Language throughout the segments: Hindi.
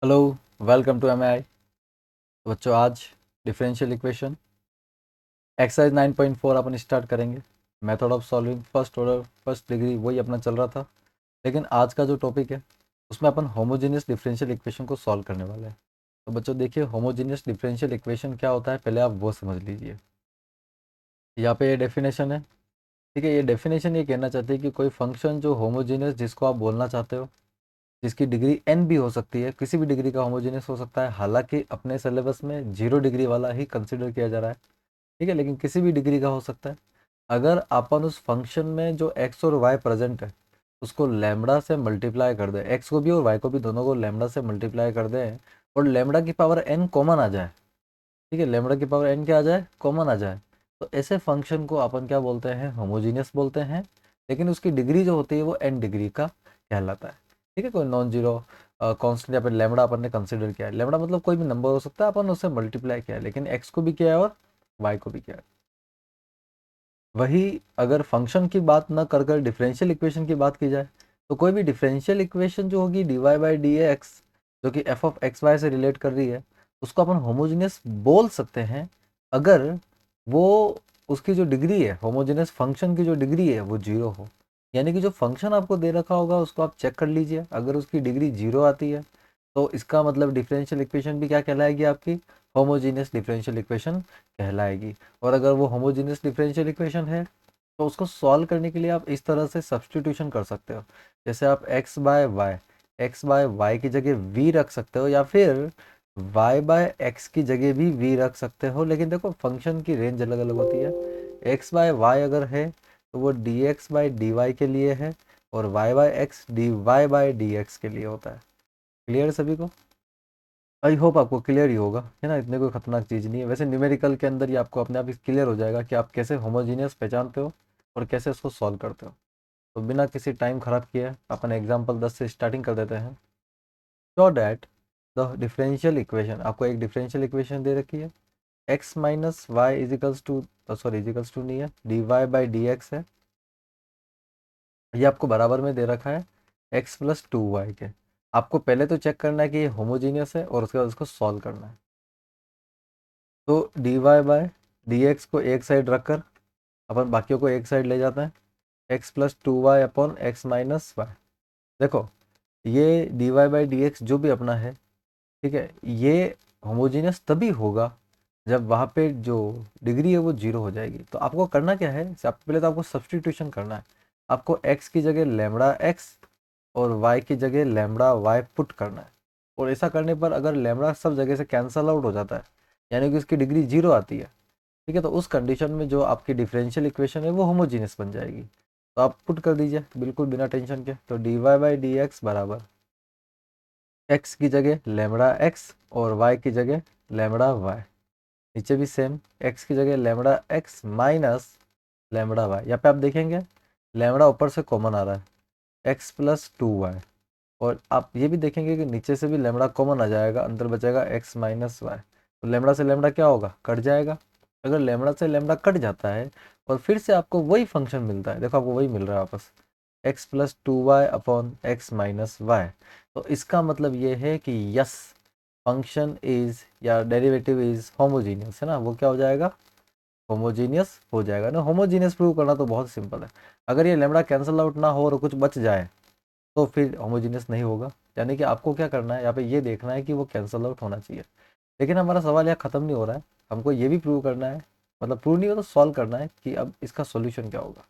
हेलो, वेलकम टू एमआई। बच्चों, आज डिफरेंशियल इक्वेशन एक्सरसाइज 9.4 अपन स्टार्ट करेंगे। Method of solving first order first degree वही अपना चल रहा था, लेकिन आज का जो टॉपिक है उसमें अपन होमोजेनियस डिफरेंशियल इक्वेशन को सॉल्व करने वाले हैं। तो बच्चों देखिए, होमोजेनियस डिफरेंशियल इक्वेशन क्या होता है पहले आप वो समझ लीजिए। यहाँ पे ये डेफिनेशन है। ठीक है, ये डेफिनेशन ये कहना चाहते हैं कि कोई फंक्शन जो होमोजेनियस जिसको आप बोलना चाहते हो, जिसकी डिग्री एन भी हो सकती है, किसी भी डिग्री का होमोजेनियस हो सकता है। हालांकि अपने सिलेबस में 0 डिग्री वाला ही कंसिडर किया जा रहा है, ठीक है, लेकिन किसी भी डिग्री का हो सकता है। अगर अपन उस फंक्शन में जो एक्स और वाई प्रेजेंट है उसको लैम्बडा से मल्टीप्लाई कर दे, एक्स को भी और वाई को भी, दोनों को लैम्बडा से मल्टीप्लाई कर दें और लैम्बडा की पावर एन कॉमन आ जाए, ठीक है, लैम्बडा की पावर एन क्या आ जाए, कॉमन आ जाए, तो ऐसे फंक्शन को अपन क्या बोलते हैं, होमोजीनियस बोलते हैं। लेकिन उसकी डिग्री जो होती है वो एन डिग्री का कहलाता है। ठीक है, कोई नॉन जीरो कॉन्स्टेंट या फिर लैम्बडा अपन ने कंसिडर किया है। लैम्बडा मतलब कोई भी नंबर हो सकता है, अपन उससे मल्टीप्लाई किया है, लेकिन एक्स को भी किया है और वाई को भी किया है। वही अगर फंक्शन की बात ना कर कर डिफरेंशियल इक्वेशन की बात की जाए, तो कोई भी डिफरेंशियल इक्वेशन जो होगी d Y by D x, जो कि एफ ऑफ एक्स वाई से रिलेट कर रही है, उसको अपन होमोजेनियस बोल सकते हैं अगर वो, उसकी जो डिग्री है, होमोजेनियस फंक्शन की जो डिग्री है वो जीरो हो। यानी कि जो फंक्शन आपको दे रखा होगा उसको आप चेक कर लीजिए, अगर उसकी डिग्री जीरो आती है तो इसका मतलब डिफरेंशियल इक्वेशन भी क्या कहलाएगी, आपकी होमोजीनियस डिफरेंशियल इक्वेशन कहलाएगी। और अगर वो होमोजीनियस डिफरेंशियल इक्वेशन है तो उसको सॉल्व करने के लिए आप इस तरह से सब्सटीट्यूशन कर सकते हो। जैसे आप एक्स बाय वाई की जगह वी रख सकते हो, या फिर वाई बाय एक्स की जगह भी वी रख सकते हो। लेकिन देखो, फंक्शन की रेंज अलग अलग होती है। एक्स बाय वाई अगर है तो वो d x by D y के लिए है, और y by x d y by D x के लिए होता है। क्लियर है सभी को? आई होप आपको क्लियर ही होगा, है ना, इतने कोई खतरनाक चीज़ नहीं है। वैसे न्यूमेरिकल के अंदर ही आपको अपने आप क्लियर हो जाएगा कि आप कैसे होमोजीनियस पहचानते हो और कैसे उसको सॉल्व करते हो। तो बिना किसी टाइम ख़राब किए अपन एग्जाम्पल 10 से स्टार्टिंग कर देते हैं। Show that the differential equation, आपको एक डिफरेंशियल इक्वेशन दे रखी है, x minus y equals to, sorry equals to नहीं है, d Y by D x है। ये आपको बराबर में दे रखा है एक्स प्लस टू वाई के। आपको पहले तो चेक करना है कि ये होमोजीनियस है और उसके बाद उसको सॉल्व करना है। तो D y by D x को एक साइड रखकर अपन बाकियों को एक साइड ले जाते हैं, x plus two y upon x minus y. देखो, ये d Y by D x जो भी अपना है, ठीक है, ये होमोजीनियस तभी होगा जब वहाँ पे जो डिग्री है वो जीरो हो जाएगी। तो आपको करना क्या है, सब पहले तो आपको सब्सटीट्यूशन करना है। आपको एक्स की जगह लैम्बडा एक्स और वाई की जगह लैम्बडा वाई पुट करना है। और ऐसा करने पर अगर लैम्बडा सब जगह से कैंसल आउट हो जाता है, यानी कि उसकी डिग्री जीरो आती है, ठीक है, तो उस कंडीशन में जो आपकी डिफरेंशियल इक्वेशन है वो होमोजीनियस बन जाएगी। तो आप पुट कर दीजिए बिल्कुल बिना टेंशन के। तो D Y by D x बराबर एक्स की जगह लैम्बडा एक्स और वाई की जगह लैम्बडा वाई। नीचे भी सेम, एक्स की जगह lambda x minus lambda y. यहाँ पे आप देखेंगे लैम्बडा ऊपर से कॉमन आ रहा है, एक्स प्लस टू वाई। और आप ये भी देखेंगे कि नीचे से भी लैम्बडा कॉमन आ जाएगा, अंदर बचेगा एक्स माइनस वाई। तो लैम्बडा से लैम्बडा क्या होगा, कट जाएगा। अगर लैम्बडा से लैम्बडा कट जाता है और फिर से आपको वही फंक्शन मिलता है, देखो आपको वही मिल रहा है वापस, x plus two y upon x minus y. तो इसका मतलब ये है कि यस, फंक्शन इज या डेरिवेटिव इज होमोजीनियस, है ना, वो क्या हो जाएगा, होमोजीनियस हो जाएगा ना। होमोजीनियस प्रूव करना तो बहुत सिंपल है। अगर ये लैम्बडा कैंसल आउट ना हो और कुछ बच जाए तो फिर होमोजीनियस नहीं होगा। यानी कि आपको क्या करना है, यहाँ पे ये देखना है कि वो कैंसल आउट होना चाहिए। लेकिन हमारा सवाल यहाँ ख़त्म नहीं हो रहा है, हमको ये भी प्रूव करना है, मतलब प्रूव नहीं हो तो सॉल्व करना है कि अब इसका सॉल्यूशन क्या होगा।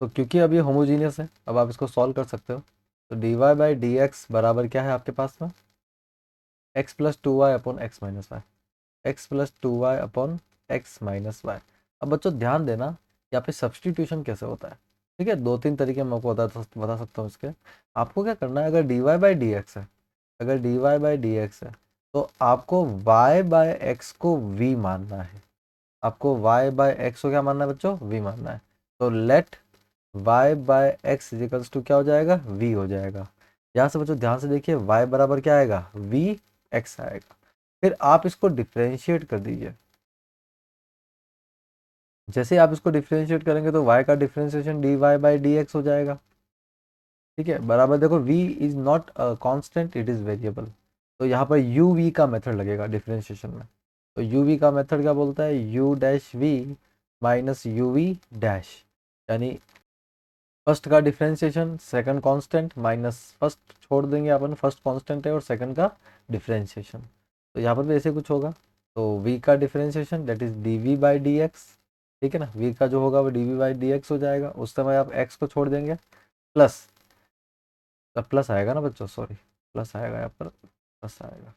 तो क्योंकि अब ये होमोजीनियस है, अब आप इसको सॉल्व कर सकते हो। तो D Y by D x बराबर क्या है आपके पास में, x plus two y upon x minus y, x plus two y upon x minus y. अब बच्चों ध्यान देना, यहाँ पे सब्सटीट्यूशन कैसे होता है। ठीक है, दो तीन तरीके मैं आपको बता सकता हूँ इसके। आपको क्या करना है, अगर d Y by D x है, अगर d Y by D x है तो आपको वाई बाय एक्स को वी मानना है। आपको वाई बाय एक्स को क्या मानना है बच्चों, वी मानना है। तो let y by x equals to क्या हो जाएगा, वी हो जाएगा। यहाँ से बच्चों ध्यान से देखिए, वाई बराबर क्या आएगा, वी एक्स आएगा। फिर आप इसको डिफ्रेंशिएट कर दीजिए। जैसे आप इसको डिफ्रेंशिएट करेंगे तो y का differentiation d Y by D x हो जाएगा। ठीक है, बराबर देखो v is not constant, it is variable. तो यहाँ पर यू वी का मेथड लगेगा डिफ्रेंशिएशन में। तो यू वी का मेथड क्या बोलता है, u dash v minus u v dash, यानी फर्स्ट का differentiation second constant minus first छोड़ देंगे अपन, फर्स्ट कांस्टेंट है और सेकंड का डिफ्रेंशिएशन। तो यहाँ पर भी ऐसे कुछ होगा। तो v का differentiation that is dv by D x, ठीक है ना, v का जो होगा वो dv बाई डी एक्स हो जाएगा। उस समय आप x को छोड़ देंगे, प्लस, तब प्लस आएगा ना बच्चों, सॉरी प्लस आएगा यहाँ पर, प्लस आएगा,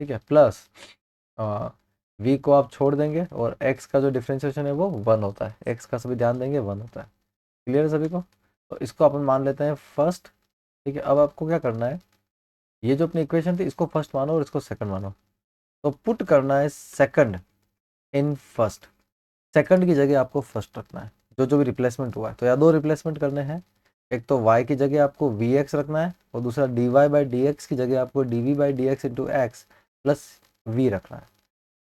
ठीक है, प्लस v को आप छोड़ देंगे और x का जो डिफ्रेंशिएशन है वो 1 होता है, x का सभी ध्यान देंगे 1 होता है। क्लियर है सभी को? तो इसको अपन मान लेते हैं फर्स्ट, ठीक है। अब आपको क्या करना है, ये जो अपनी इक्वेशन थी इसको फर्स्ट मानो और इसको सेकंड मानो। तो पुट करना है सेकंड इन फर्स्ट, सेकंड की जगह आपको फर्स्ट रखना है, जो जो भी रिप्लेसमेंट हुआ है। तो या दो रिप्लेसमेंट करने हैं, एक तो y की जगह आपको वी एक्स रखना है और दूसरा dy बाई डी एक्स की जगह आपको dv by D x into x plus v रखना है।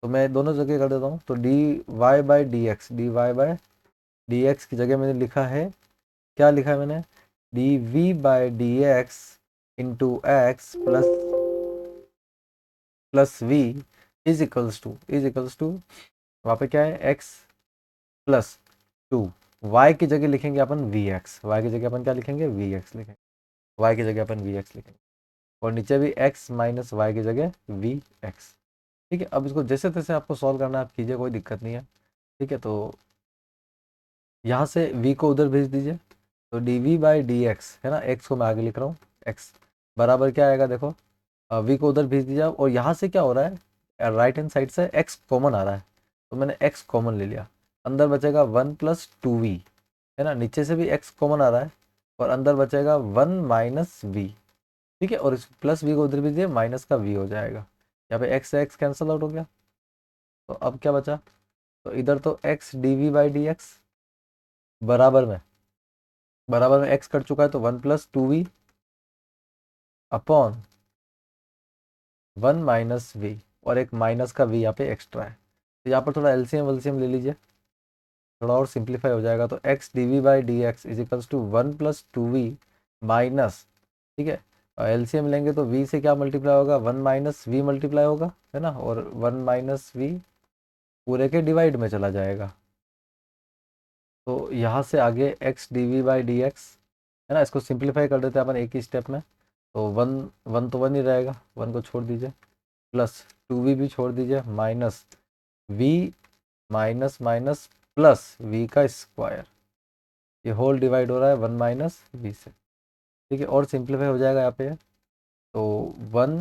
तो मैं दोनों जगह कर देता हूँ। तो dy by D by D x की जगह मैंने लिखा है, क्या लिखा है मैंने, dv by D x into x plus we is equals to वहाँ पे क्या है x प्लस 2, y की जगह लिखेंगे अपन वी एक्स, वाई की जगह अपन क्या लिखेंगे, वी एक्स लिखेंगे, y की जगह अपन वी एक्स लिखेंगे, और नीचे भी x माइनस वाई की जगह वी एक्स, ठीक है। अब इसको जैसे तैसे आपको सॉल्व करना है, आप कीजिए, कोई दिक्कत नहीं है, ठीक है। तो यहाँ से v को उधर भेज दीजिए, तो dv बाई डी एक्स है ना, x को मैं आगे लिख रहा हूँ, x बराबर क्या आएगा देखो, v को उधर भेज दीजिए आप, और यहाँ से क्या हो रहा है, राइट हैंड साइड से x कॉमन आ रहा है, तो मैंने x कॉमन ले लिया, अंदर बचेगा 1 प्लस टू वी, है ना, नीचे से भी x कॉमन आ रहा है और अंदर बचेगा 1 माइनस वी, ठीक है। और इस प्लस वी को उधर भेजिए, माइनस का v हो जाएगा, यहाँ पे x से x कैंसिल आउट हो गया। तो अब क्या बचा, तो इधर तो x dv by D x बराबर में x कट चुका है, तो 1 plus two v upon 1 minus v, और एक माइनस का v यहाँ पे एक्स्ट्रा है। तो यहाँ पर थोड़ा एलसीएम वलसीएम ले लीजिए, थोड़ा और सिंप्लीफाई हो जाएगा। तो x dv by D x is equals to 1 plus two v minus, ठीक है, एलसीएम लेंगे तो v से क्या मल्टीप्लाई होगा, 1 माइनस वी मल्टीप्लाई होगा, है ना, और 1 माइनस वी पूरे के डिवाइड में चला जाएगा। तो यहाँ से आगे x dv by D x, है ना, इसको सिंप्लीफाई कर देते हैं अपन एक ही स्टेप में। तो वन वन तो वन ही रहेगा, वन को छोड़ दीजिए, प्लस टू वी भी छोड़ दीजिए, minus v minus minus plus v का स्क्वायर, ये होल डिवाइड हो रहा है 1 माइनस वी से, ठीक है, और सिंप्लीफाई हो जाएगा यहाँ पे। तो 1,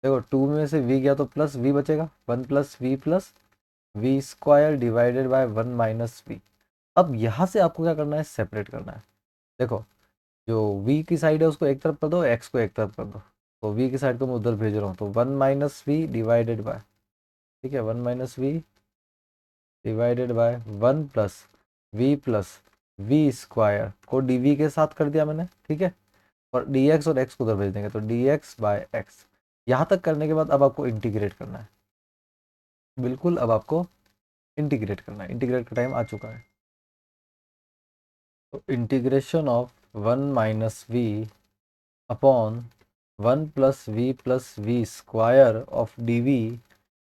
देखो 2 में से वी गया तो प्लस वी बचेगा, 1 plus v square divided by 1 minus v. अब यहाँ से आपको क्या करना है, सेपरेट करना है। देखो जो v की साइड है उसको एक तरफ कर दो, x को एक तरफ कर दो। तो v की साइड को मैं उधर भेज रहा हूँ, तो 1 माइनस वी डिवाइडेड बाय, ठीक है, 1 minus v divided by 1 plus v square को dv के साथ कर दिया मैंने, ठीक है, और dx और x को उधर भेज देंगे, तो dx बाय एक्स। यहाँ तक करने के बाद अब आपको इंटीग्रेट करना है, बिल्कुल, अब आपको इंटीग्रेट करना है, इंटीग्रेट का टाइम आ चुका है। तो integration of 1 minus v upon 1 plus v square of d v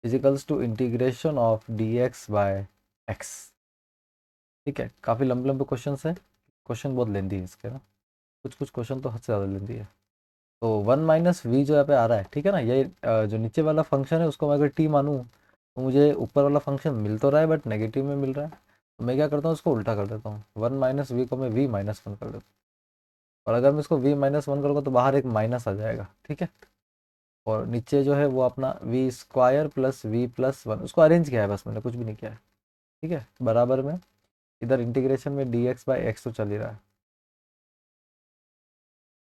is equals to integration of d x by x, ठीक है। काफ़ी लंबे लंबे क्वेश्चन है, क्वेश्चन बहुत लेंदी है इसके ना, कुछ कुछ क्वेश्चन तो हद से ज़्यादा लेंदी है। तो 1 माइनस वी जो यहाँ पे आ रहा है, ठीक है ना, ये जो नीचे वाला फंक्शन है उसको मैं अगर टी मानूँ तो मुझे ऊपर वाला फंक्शन मिल तो रहा है बट नेगेटिव में मिल रहा है। तो मैं क्या करता हूँ, उसको उल्टा कर देता हूँ, 1 माइनस वी को मैं वी माइनस वन कर देता हूँ, और अगर मैं इसको वी माइनस वन करूँगा तो बाहर एक माइनस आ जाएगा, ठीक है। और नीचे जो है वो अपना v square plus we plus one, उसको अरेंज किया है बस, मैंने कुछ भी नहीं किया है, ठीक है, बराबर में इधर इंटीग्रेशन में डी एक्स बाई एक्स तो चल ही रहा है।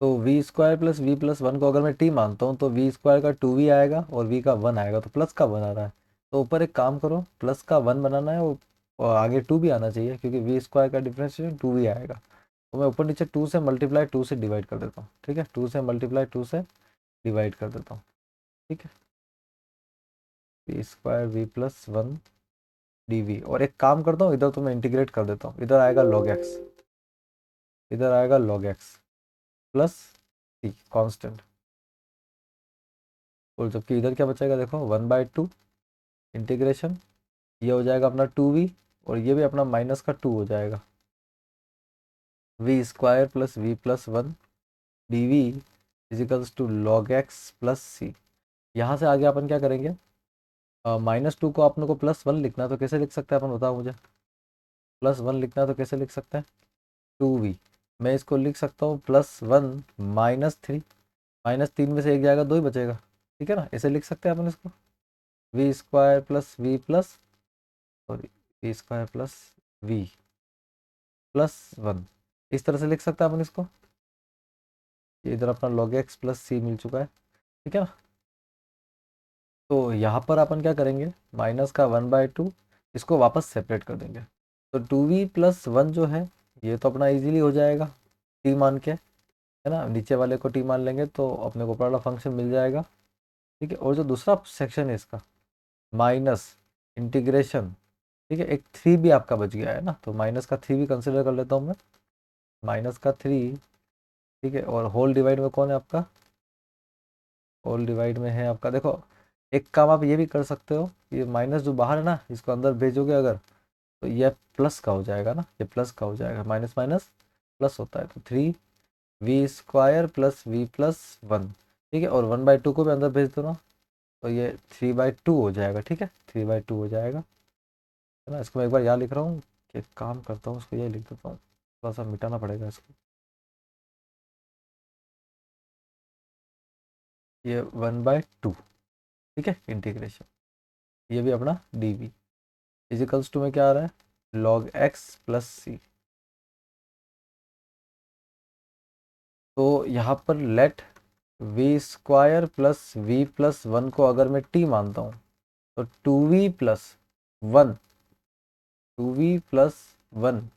तो v square plus we plus one को अगर मैं टी मानता हूँ तो वी स्क्वायर का टू वी आएगा और वी का वन आएगा, तो प्लस का वन आ रहा है। तो ऊपर एक काम करो, प्लस का वन बनाना है और आगे टू भी आना चाहिए, क्योंकि वी स्क्वायर का डिफरेंशिएशन टू भी आएगा। तो मैं ऊपर नीचे टू से मल्टीप्लाई टू से डिवाइड कर देता हूँ, ठीक है, टू से मल्टीप्लाई टू से डिवाइड कर देता हूँ, ठीक है, v square v plus one d v. और एक काम करता हूँ, इधर तो मैं इंटीग्रेट कर देता हूँ, इधर आएगा लॉग एक्स, इधर आएगा लॉग एक्स प्लस सी कांस्टेंट। और जबकि इधर क्या बचेगा, देखो 1/2 इंटीग्रेशन, ये हो जाएगा अपना 2v, और ये भी अपना माइनस का 2 हो जाएगा, v² plus v+1 dv equals to log x plus C. यहाँ से आगे अपन क्या करेंगे, -2 को अपने को +1 लिखना है तो कैसे लिख सकते हैं अपन, बताओ मुझे। +1 लिखना है तो कैसे लिख सकते हैं, 2v, मैं इसको लिख सकता हूँ +1 -3, -3 में से एक जाएगा, 2 ही बचेगा, ठीक है ना, ऐसे लिख सकते हैं अपन इसको, v² plus v plus, sorry, v² plus v+1, इस तरह से लिख सकते हैं अपन इसको। ये इधर अपना log x प्लस सी मिल चुका है, ठीक है ना। तो यहाँ पर अपन क्या करेंगे, माइनस का 1/2 इसको वापस सेपरेट कर देंगे, तो 2v+1 जो है ये तो अपना इजीली हो जाएगा t मान के, है ना, नीचे वाले को t मान लेंगे तो अपने को ऊपर वाला फंक्शन मिल जाएगा, ठीक है। और जो दूसरा सेक्शन है इसका, माइनस इंटीग्रेशन, ठीक है, एक 3 भी आपका बच गया है ना, तो माइनस का 3 भी कंसिडर कर लेता हूँ मैं, माइनस का 3, ठीक है। और होल डिवाइड में कौन है आपका, होल डिवाइड में है आपका, देखो एक काम आप ये भी कर सकते हो, ये माइनस जो बाहर है ना इसको अंदर भेजोगे अगर, तो ये प्लस का हो जाएगा ना, ये प्लस का हो जाएगा, माइनस माइनस प्लस होता है, तो 3v² प्लस v+1, ठीक है। और 1/2 को भी अंदर भेज दो ना, तो ये 3/2 हो जाएगा, ठीक है, 3/2 हो जाएगा, है ना। इसको मैं एक बार यहाँ लिख रहा हूँ, कि काम करता हूँ उसको यही लिख देता हूँ, थोड़ा सा मिटाना पड़ेगा इसको, ये 1/2, ठीक है, इंटीग्रेशन, ये भी अपना dv इजिकल्स टू में क्या आ रहा है, log x प्लस सी। तो यहाँ पर लेट v² प्लस v+1 को अगर मैं t मानता हूँ, तो 2v+1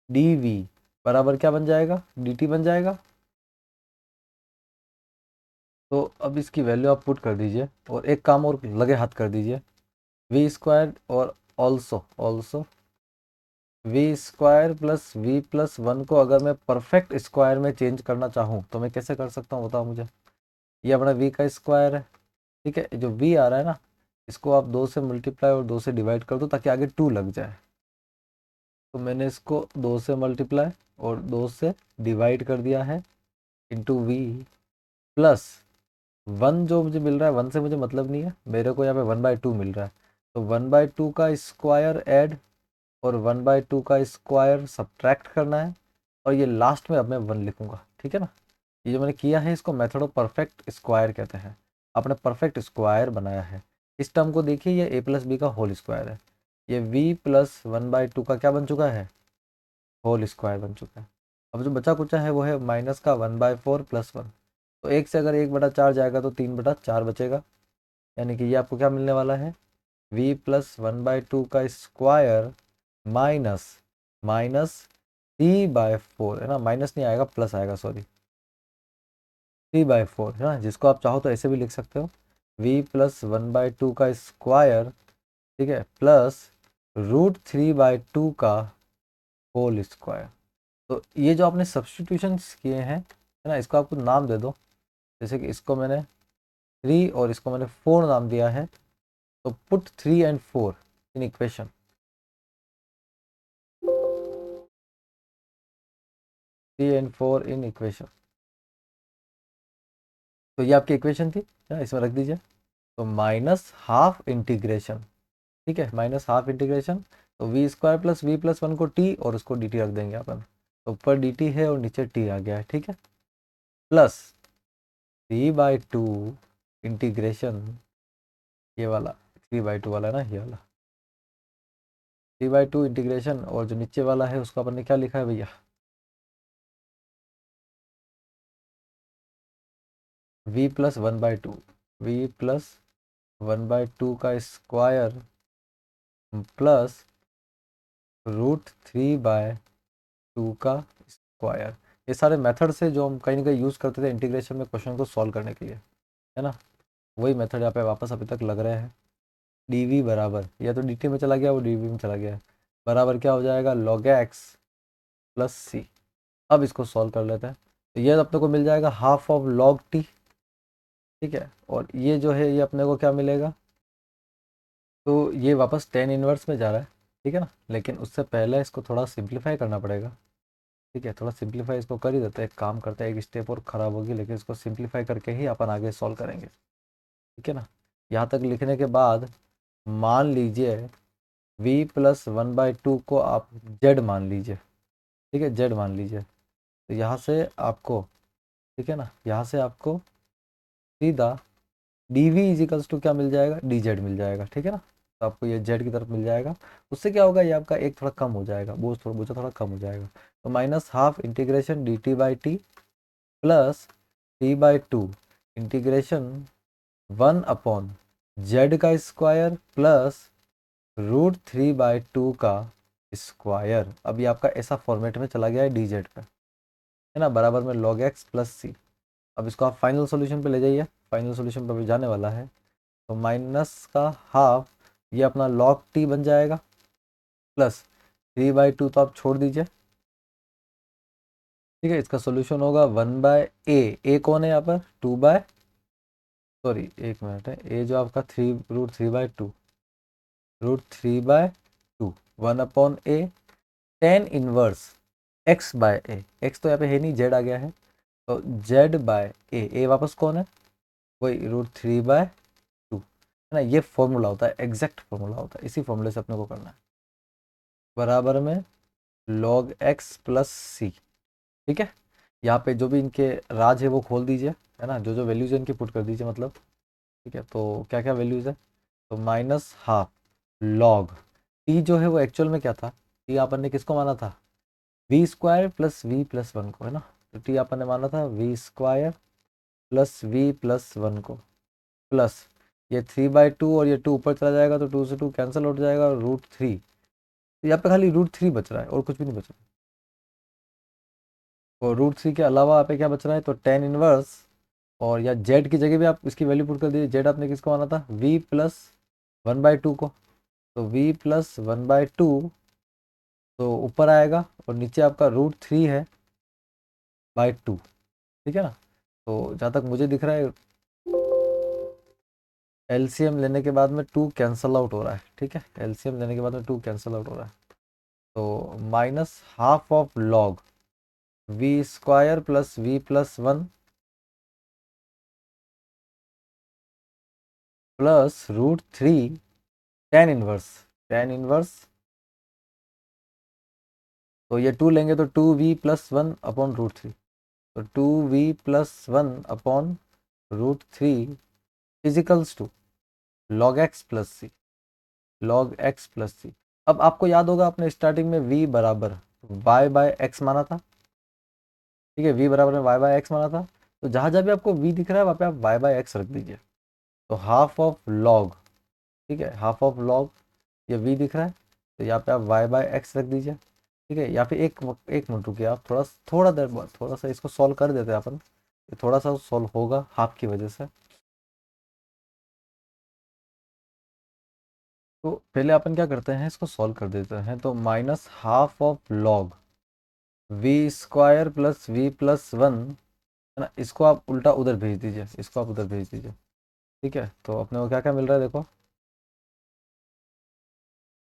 dv बराबर क्या बन जाएगा, dt बन जाएगा। तो अब इसकी वैल्यू आप पुट कर दीजिए, और एक काम और लगे हाथ कर दीजिए, v² और ऑल्सो v² प्लस v+1 को अगर मैं परफेक्ट स्क्वायर में चेंज करना चाहूँ तो मैं कैसे कर सकता हूँ, बताओ मुझे। ये अपना v का स्क्वायर है, ठीक है, जो v आ रहा है ना इसको आप 2 से मल्टीप्लाई और 2 से डिवाइड कर दो ताकि आगे 2 लग जाए, तो मैंने इसको 2 से मल्टीप्लाई और 2 से डिवाइड कर दिया है, इंटू v प्लस 1 जो मुझे मिल रहा है, 1 से मुझे मतलब नहीं है, मेरे को यहाँ पे 1/2 मिल रहा है, तो 1/2 का स्क्वायर ऐड और 1/2 का स्क्वायर सब्ट्रैक्ट करना है, और ये लास्ट में अब मैं 1 लिखूंगा, ठीक है ना। ये जो मैंने किया है इसको मेथड ऑफ परफेक्ट स्क्वायर कहते हैं, आपने परफेक्ट स्क्वायर बनाया है। इस टर्म को देखिए, ये a प्लस बी का होल स्क्वायर है, ये v प्लस 1/2 का क्या बन चुका है, होल स्क्वायर बन चुका है। अब जो बचा कुचा है वो है माइनस का 1/4 प्लस 1, तो एक से अगर 1/4 जाएगा तो 3/4 बचेगा, यानी कि ये आपको क्या मिलने वाला है, v प्लस 1/2 का स्क्वायर माइनस माइनस 3/4, है ना, माइनस नहीं आएगा प्लस आएगा, सॉरी, 3/4, है ना, जिसको आप चाहो तो ऐसे भी लिख सकते हो, v प्लस 1/2 का स्क्वायर, ठीक है, प्लस √3/2 का होल स्क्वायर। तो ये जो आपने सब्सटीट्यूशन किए हैं, है ना, इसको आपको नाम दे दो, जैसे कि इसको मैंने 3 और इसको मैंने 4 नाम दिया है, तो put 3 and 4 in equation, 3 and 4 in equation, तो ये आपकी इक्वेशन थी, है ना, इसमें रख दीजिए, तो माइनस हाफ इंटीग्रेशन, ठीक है, माइनस हाफ इंटीग्रेशन, तो v² प्लस v+1 को t और उसको dt रख देंगे अपन, तो ऊपर dt है और नीचे t आ गया है, ठीक है, प्लस 3/2 इंटीग्रेशन, ये वाला 3/2 वाला ना, ये वाला 3/2 इंटीग्रेशन, और जो नीचे वाला है उसको अपन ने क्या लिखा है भैया, v प्लस 1/2, v प्लस 1/2 का स्क्वायर प्लस √3/2 का स्क्वायर। ये सारे मेथड से जो हम कहीं ना कहीं यूज़ करते थे इंटीग्रेशन में क्वेश्चन को सॉल्व करने के लिए, है ना, वही मेथड यहाँ पे वापस अभी तक लग रहे हैं। dv बराबर, या तो dt में चला गया, वो dv में चला गया, बराबर क्या हो जाएगा, log x प्लस सी। अब इसको सॉल्व कर लेते हैं, तो ये अपने को मिल जाएगा हाफ ऑफ लॉग टी, ठीक है। और ये जो है ये अपने को क्या मिलेगा, तो ये वापस टेन इनवर्स में जा रहा है, ठीक है ना। लेकिन उससे पहले इसको थोड़ा सिंप्लीफाई करना पड़ेगा, ठीक है। थोड़ा सिंप्लीफाई इसको कर ही देते हैं, एक काम करते हैं, एक स्टेप और ख़राब होगी, लेकिन इसको सिंप्लीफाई करके ही अपन आगे सॉल्व करेंगे, ठीक है ना। यहाँ तक लिखने के बाद मान लीजिए v प्लस 1/2 को आप z मान लीजिए, ठीक है, z मान लीजिए। तो यहाँ से आपको, ठीक है ना, यहाँ से आपको सीधा डी वी इजिकल्स टू क्या मिल जाएगा, डी जेड मिल जाएगा, ठीक है ना। तो आपको ये जेड की तरफ मिल जाएगा। उससे क्या होगा, ये आपका एक थोड़ा कम हो जाएगा, बोझ थोड़ा कम हो जाएगा। तो minus half integration D T by T plus t/2 integration 1 upon Z का स्क्वायर प्लस √3/2 का स्क्वायर। अब ये आपका ऐसा फॉर्मेट में चला गया है डी जेड का, है ना, बराबर में log x प्लस सी। अब इसको आप फाइनल सॉल्यूशन पे ले जाइए, फाइनल सॉल्यूशन पे भी जाने वाला है। तो माइनस का हाफ ये अपना log t बन जाएगा प्लस 3/2 तो आप छोड़ दीजिए, ठीक है। इसका सॉल्यूशन होगा 1/a, कौन है यहाँ पर, 2 बाय, सॉरी एक मिनट है, ए जो आपका √3/2 1/a tan inverse x/a, x तो यहाँ पे है नहीं, z आ गया है, तो z/a, वापस कौन है, वही √3/2, है ना। ये फॉर्मूला होता है, एग्जैक्ट फॉर्मूला होता है, इसी फॉर्मूले से अपने को करना है, बराबर में log x प्लस सी, ठीक है। यहाँ पे जो भी इनके राज है वो खोल दीजिए, है ना, जो जो वैल्यूज है इनकी पुट कर दीजिए, मतलब, ठीक है। तो क्या क्या वैल्यूज है, तो माइनस हाफ लॉग टी जो है वो एक्चुअल में क्या था, टी अपन ने किसको माना था, v square plus we plus one को, है ना। तो टी अपन ने माना था v square plus we plus one को, प्लस ये 3/2 और ये 2 ऊपर चला जाएगा तो 2 से 2 कैंसिल हो जाएगा, √3। तो यहाँ पे खाली √3 बच रहा है और कुछ भी नहीं बच रहा। और √3 के अलावा यहाँ पे क्या बच रहा है, तो टेन इनवर्स, और या जेड की जगह भी आप इसकी वैल्यू पुट कर दीजिए। जेड आपने किसको माना था, वी प्लस 1/2 को, तो वी प्लस 1/2 तो ऊपर आएगा और नीचे आपका √3 है बाई 2, ठीक है ना। तो जहाँ तक मुझे दिख रहा है एलसीएम लेने के बाद में 2 कैंसल आउट हो रहा है, ठीक है, एलसीएम लेने के बाद में 2 कैंसल आउट हो रहा है। तो minus half of log we square plus we plus one plus √3 ten inverse, ten inverse, तो ये 2 लेंगे तो 2v+1/√3, तो 2v+1/√3 equals to log x plus C, log x plus C. अब आपको याद होगा आपने स्टार्टिंग में v बराबर y/x माना था, ठीक है, v बराबर में y/x माना था। तो जहाँ जहाँ भी आपको v दिख रहा है वहाँ पे आप y/x रख दीजिए। तो हाफ ऑफ लॉग, ठीक है, हाफ ऑफ लॉग ये v दिख रहा है, तो यहाँ पे आप y/x रख दीजिए, ठीक है। या फिर एक मिनट रुकिए आप, थोड़ा देर बाद थोड़ा सा इसको सॉल्व कर देते हैं अपन, ये थोड़ा सा सॉल्व होगा हाफ की वजह से। तो पहले अपन क्या करते हैं, इसको सॉल्व कर देते हैं। तो minus half of log we square plus we plus one, है ना, इसको आप उल्टा उधर भेज दीजिए, इसको आप उधर भेज दीजिए, ठीक है। तो अपने को क्या क्या मिल रहा है देखो,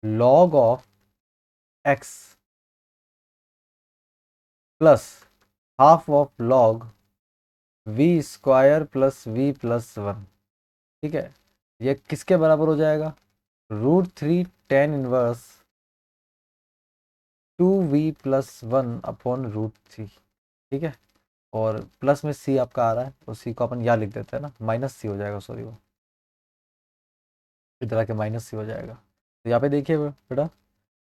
log of x plus half of log we square plus we plus one, ठीक है। ये किसके बराबर हो जाएगा, √3 टेन इनवर्स 2v+1/√3, ठीक है। और प्लस में सी आपका आ रहा है, तो सी को अपन यहाँ लिख देते हैं ना, माइनस सी हो जाएगा, सॉरी वो इधर आके माइनस सी हो जाएगा। तो यहाँ पे देखिए बेटा,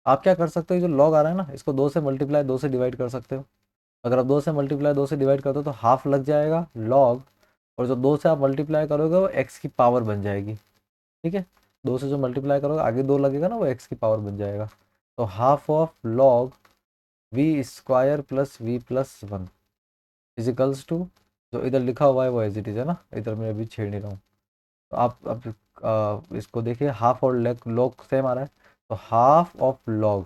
आप क्या कर सकते हो, जो लॉग आ रहा है ना, इसको 2 से मल्टीप्लाई 2 से डिवाइड कर सकते हो। अगर आप 2 से मल्टीप्लाई 2 से डिवाइड करते हो तो हाफ लग जाएगा लॉग, और जो 2 से आप मल्टीप्लाई करोगे वो एक्स की पावर बन जाएगी, ठीक है। 2 से जो मल्टीप्लाई करोगे आगे 2 लगेगा ना, वो एक्स की पावर बन जाएगा। तो half of log we square plus we plus one equals to, जो इधर लिखा हुआ है वो एज इट इज़ है ना, इधर मैं अभी छेड़ नहीं रहा हूँ। तो आप अब इसको देखिए, हाफ और लॉग सेम आ रहा है, तो हाफ ऑफ लॉग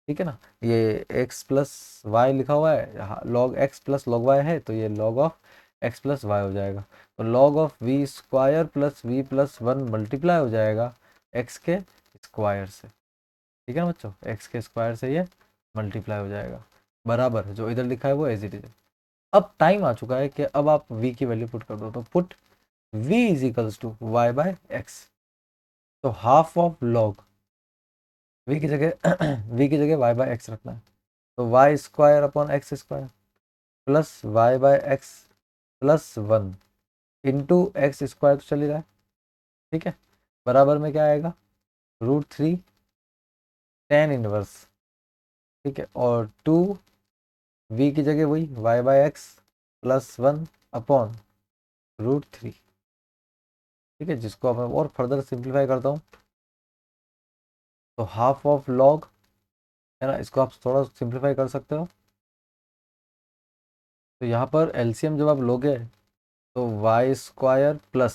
ठीक है ना। ये x प्लस वाई लिखा हुआ है, log x plus log y है, तो ये log of x plus y हो जाएगा। तो log of v square plus we plus one multiply हो जाएगा x के स्क्वायर से। ठीक है ना बच्चों, x के स्क्वायर से ये मल्टीप्लाई हो जाएगा, बराबर जो इधर लिखा है वो एज इट इज। अब टाइम आ चुका है कि अब आप v की वैल्यू पुट कर दो, तो put v is equals to y by x. तो हाफ ऑफ लॉग v की जगह v की जगह y बाय एक्स रखना है, तो y square upon x square plus y by x plus one into x square तो चल ही रहा है। ठीक है, बराबर में क्या आएगा, रूट थ्री टेन इनवर्स। ठीक है, और टू वी की जगह वही y by x plus one upon root three. ठीक है, जिसको अब मैं और फर्दर सिंप्लीफाई करता हूँ, तो हाफ ऑफ लॉग है ना, इसको आप थोड़ा सिंप्लीफाई कर सकते हो। तो यहाँ पर एलसीएम जब आप लोगे तो वाई स्क्वायर प्लस,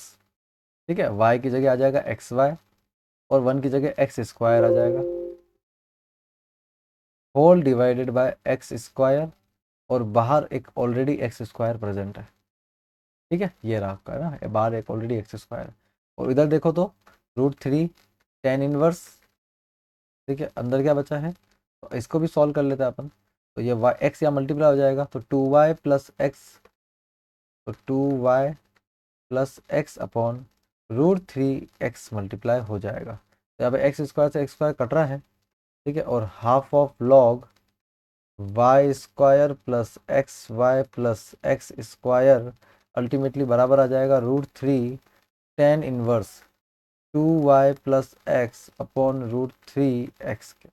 ठीक है, वाई की जगह आ जाएगा एक्स वाई और वन की जगह एक्स स्क्वायर आ जाएगा, whole divided by x square, और बाहर एक ऑलरेडी एक्स स्क्वायर प्रेजेंट है। ठीक है, ये रहा आपका है ना, बाहर एक ऑलरेडी एक्स स्क्वायर। और इधर देखो तो रूट थ्री टेन इनवर्स। ठीक है, अंदर क्या बचा है, तो इसको भी सॉल्व कर लेते हैं अपन। तो ये वाई एक्स यहाँ मल्टीप्लाई हो जाएगा, तो टू वाई प्लस एक्स, तो two y plus x upon root three x multiply हो जाएगा। तो यहाँ पे एक्स स्क्वायर से एक्स स्क्वायर कट रहा है। ठीक है, और half of log y square plus x square ultimately बराबर आ जाएगा root three tan inverse two y plus x upon root three x के।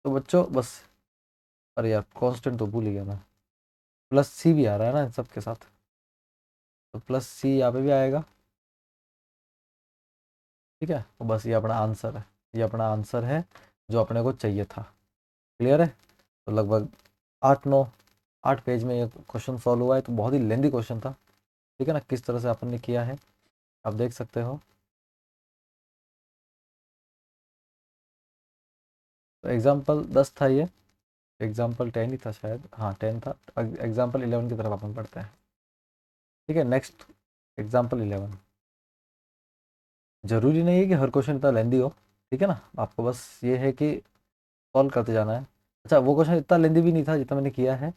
तो बच्चों बस, अरे यार कांस्टेंट तो भूल ही गया मैं, प्लस सी भी आ रहा है ना इन सब के साथ, तो प्लस सी यहाँ पे भी आएगा। ठीक है, तो बस ये अपना आंसर है, ये अपना आंसर है जो अपने को चाहिए था। क्लियर है। तो लगभग 8 पेज में ये क्वेश्चन सॉल्व हुआ है, तो बहुत ही लेंदी क्वेश्चन था। ठीक है ना, किस तरह से अपन ने किया है आप देख सकते हो। तो एग्जाम्पल 10 था ये, एग्जाम्पल 10 ही था शायद, हाँ 10 था। एग्जाम्पल 11 की तरफ अपन पढ़ते हैं। ठीक है, नेक्स्ट एग्जाम्पल 11। ज़रूरी नहीं है कि हर क्वेश्चन इतना लेंदी हो। ठीक है ना, आपको बस ये है कि सॉल्व करते जाना है। अच्छा, वो क्वेश्चन इतना लेंदी भी नहीं था जितना मैंने किया है।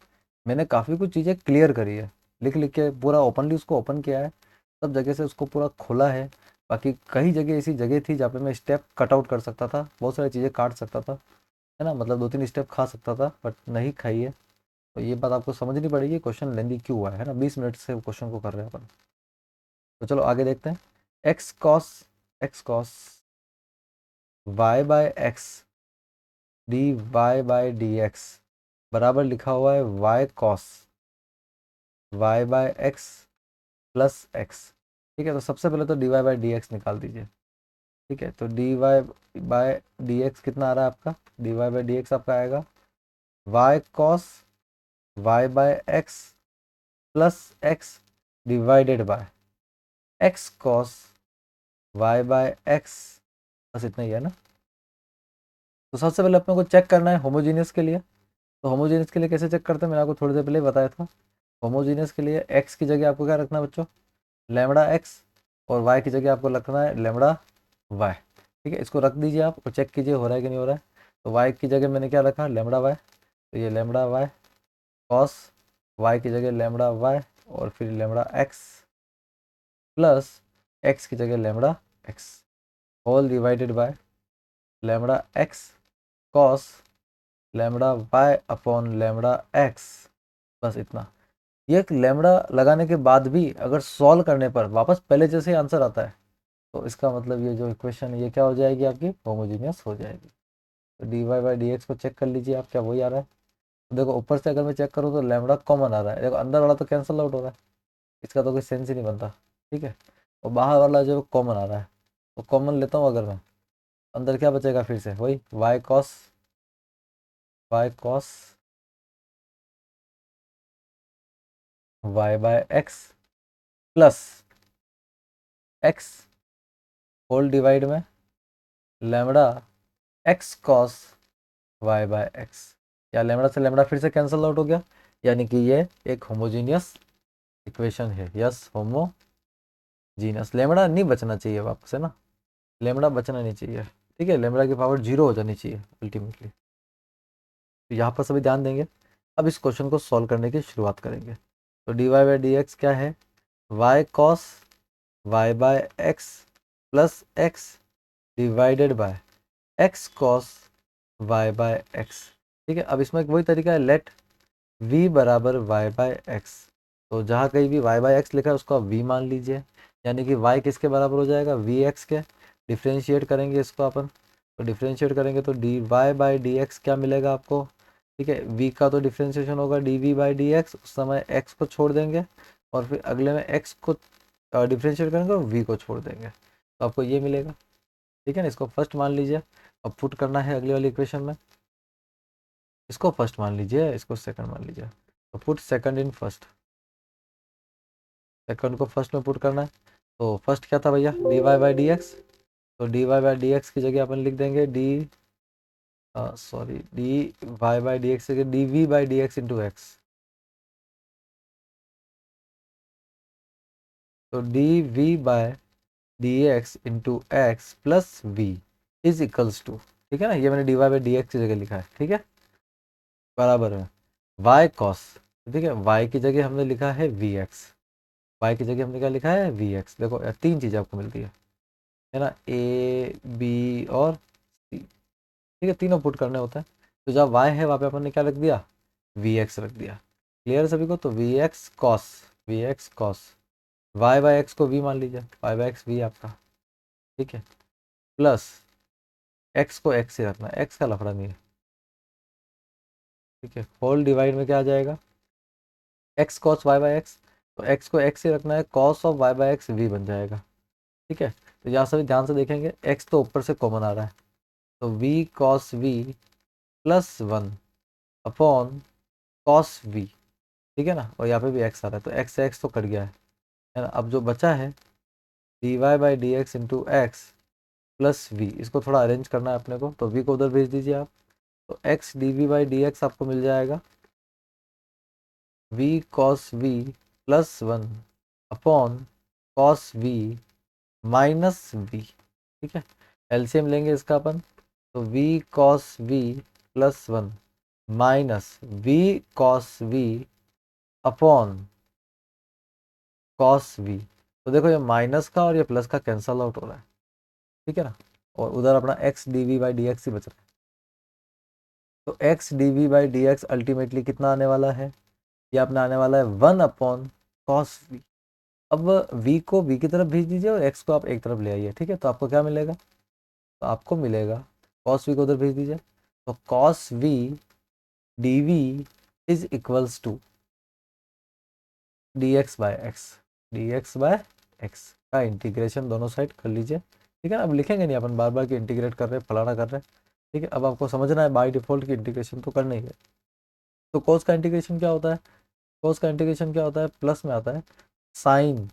मैंने काफ़ी कुछ चीज़ें क्लियर करी है, लिख लिख के पूरा ओपनली उसको ओपन किया है, सब जगह से उसको पूरा खोला है। बाकी कई जगह ऐसी जगह थी जहाँ पे मैं स्टेप कट आउट कर सकता था, बहुत सारी चीज़ें काट सकता था, है ना, मतलब दो तीन स्टेप खा सकता था, बट नहीं खाई है। तो ये बात आपको समझनी पड़ेगी, क्वेश्चन लेंदी क्यों हुआ है ना, 20 मिनट से क्वेश्चन को कर रहे हैं अपन। तो चलो आगे देखते हैं। X cos Y by x d y by D x बराबर लिखा हुआ है y cos Y by x plus x. ठीक है, तो सबसे पहले तो D Y by D x निकाल दीजिए। ठीक है, तो D y by D x कितना आ रहा है आपका, d Y by D x आपका आएगा y cos Y by x plus x divided by x cos Y by x. बस इतना ही है ना। तो सबसे पहले अपने को चेक करना है होमोजीनियस के लिए। तो होमोजीनियस के लिए कैसे चेक करते हैं, मैंने आपको थोड़ी देर पहले ही बताया था। होमोजीनियस के लिए एक्स की जगह आपको क्या रखना है बच्चों, लेमड़ा एक्स, और वाई की जगह आपको रखना है लेमड़ा वाई। ठीक है, इसको रख दीजिए आप और चेक कीजिए हो रहा है कि नहीं हो रहा है। तो वाई की जगह मैंने क्या रखा, लेमड़ा वाई, तो ये लेमड़ा वाई कॉस वाई की जगह लेमड़ा वाई और फिर लेमड़ा एक्स प्लस एक्स की जगह lambda x whole divided by lambda x cos lambda y upon lambda x. बस इतना। ये एक लेमड़ा लगाने के बाद भी अगर सॉल्व करने पर वापस पहले जैसे आंसर आता है, तो इसका मतलब ये जो इक्वेशन है ये क्या हो जाएगी, आपकी होमोजीनियस हो जाएगी। तो D Y by D x को चेक कर लीजिए आप, क्या वही आ रहा है। तो देखो ऊपर से अगर मैं चेक करूँ तो लेमड़ा कॉमन आ रहा है, देखो अंदर वाला तो कैंसिल आउट हो रहा है, इसका तो कोई सेंस ही नहीं बनता। ठीक है, और बाहर वाला जो कॉमन आ रहा है, तो कॉमन लेता हूँ अगर मैं, अंदर क्या बचेगा, फिर से वही Y cos Y by x plus X whole divide में lambda x cos Y by X, या लेमड़ा से लेमड़ा फिर से कैंसल आउट हो गया, यानी कि ये एक होमोजीनियस इक्वेशन है। Yes, homogeneous. लेमड़ा नहीं बचना चाहिए वापस, है ना, लेमड़ा बचना नहीं चाहिए। ठीक है, लेमड़ा की पावर 0 हो जानी चाहिए अल्टीमेटली। तो यहाँ पर सभी ध्यान देंगे। अब इस क्वेश्चन को सॉल्व करने की शुरुआत करेंगे। तो D Y by D x क्या है, y cos Y by x plus x divided by x cos Y by x. ठीक है, अब इसमें वही तरीका है, लेट v बराबर वाई बाय एक्स। तो जहाँ कहीं भी वाई बाय एक्स लिखा है उसको आप v मान लीजिए, यानी कि y किसके बराबर हो जाएगा, वी एक्स के। डिफ्रेंशिएट करेंगे इसको अपन, तो डिफ्रेंशिएट करेंगे तो D Y by D x क्या मिलेगा आपको। ठीक है, v का तो डिफ्रेंशिएशन होगा d we by D x, उस समय x को छोड़ देंगे और फिर अगले में x को डिफ्रेंशिएट करेंगे और v को छोड़ देंगे, तो आपको ये मिलेगा। ठीक है ना, इसको फर्स्ट मान लीजिए। अब पुट करना है अगली वाली इक्वेशन में, इसको फर्स्ट मान लीजिए, इसको सेकंड मान लीजिए। तो put second in first, second को फर्स्ट में पुट करना है। तो फर्स्ट क्या था भैया, D Y by D X. तो D Y by D x की जगह अपन लिख देंगे D Y by D x की जगह D we by D x into X. तो D V by D x into x plus we is equals to, ठीक है ना, ये मैंने D Y by D x की जगह लिखा है। ठीक है, बराबर है वाई कॉस। ठीक है, वाई की जगह हमने लिखा है वी एक्स, वाई की जगह हमने क्या लिखा है, वी एक्स। देखो यार, तीन चीज़ें आपको मिलती है ना, ए बी और सी। ठीक है, तीनों पुट करने होते हैं। तो जहाँ वाई है वहाँ पे अपन ने क्या रख दिया, वी एक्स रख दिया। क्लियर है सभी को, तो v x cos y by x को वी मान लीजिए, वाई बाई एक्स वी आपका। ठीक है, प्लस एक्स को एक्स से रखना, एक्स का लफड़ा नहीं है। ठीक है, होल डिवाइड में क्या आ जाएगा, x cos y by x. तो एक्स को एक्स से रखना है, cos of y by x v बन जाएगा। ठीक है, तो यहाँ सभी ध्यान से देखेंगे, एक्स तो ऊपर से कॉमन आ रहा है, तो v cos v plus one upon cos v. ठीक है ना, और यहाँ पे भी एक्स आ रहा है, तो एक्स से एक्स तो कट गया है ना। अब जो बचा है d Y by D x into x plus v, इसको थोड़ा अरेंज करना है अपने को, तो वी को उधर भेज दीजिए आप। तो x D we by D x आपको मिल जाएगा v cos v plus one upon cos v minus v. ठीक है, एलसीएम लेंगे इसका अपन, तो v cos v plus one minus v cos v upon cos v. तो देखो ये माइनस का और ये प्लस का कैंसल आउट हो रहा है। ठीक है ना, और उधर अपना X D we by D X ही बच रहा है। तो x D we by D X ultimately कितना आने वाला है, ये अपना आने वाला है वन अपॉन कॉस वी। अब v को v की तरफ भेज दीजिए और x को आप एक तरफ ले आइए। ठीक है, तो आपको क्या मिलेगा, तो आपको मिलेगा cos v को उधर भेज दीजिए, तो cos v dv is equals to dx by x, dx by x का इंटीग्रेशन दोनों साइड कर लीजिए। ठीक है ना, अब लिखेंगे नहीं अपन बार बार कि इंटीग्रेट कर रहे हैं, फलाना कर रहे हैं। ठीक है, अब आपको समझना है बाय डिफॉल्ट की इंटीग्रेशन तो करना ही है। तो cos का इंटीग्रेशन क्या होता है, cos का इंटीग्रेशन क्या होता है, प्लस में आता है साइन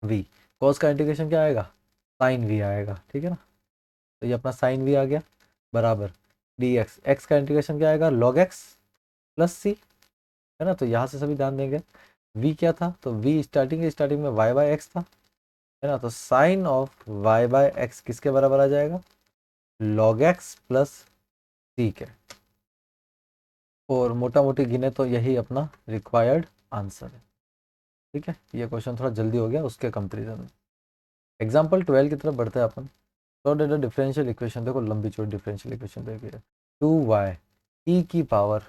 v। cos का इंटीग्रेशन क्या आएगा, साइन v आएगा। ठीक है ना, तो ये अपना साइन v आ गया बराबर डी एक्स, एक्स का इंटीग्रेशन क्या आएगा, लॉग एक्स प्लस सी। है ना, तो यहाँ से सभी ध्यान देंगे, v क्या था, तो v स्टार्टिंग में y बाय एक्स था। है ना, तो sine of y by x किसके बराबर आ जाएगा, लॉग एक्स प्लस सी के। और मोटा मोटी गिने तो यही अपना रिक्वायर्ड आंसर है। ठीक है, ये क्वेश्चन थोड़ा जल्दी हो गया उसके कंपेरिजन में। एग्जाम्पल 12 की तरफ बढ़ते हैं अपन। तो डेटा डिफरेंशियल इक्वेशन देखो, लंबी चौड़ी डिफरेंशियल इक्वेशन देखिए, 2y e की power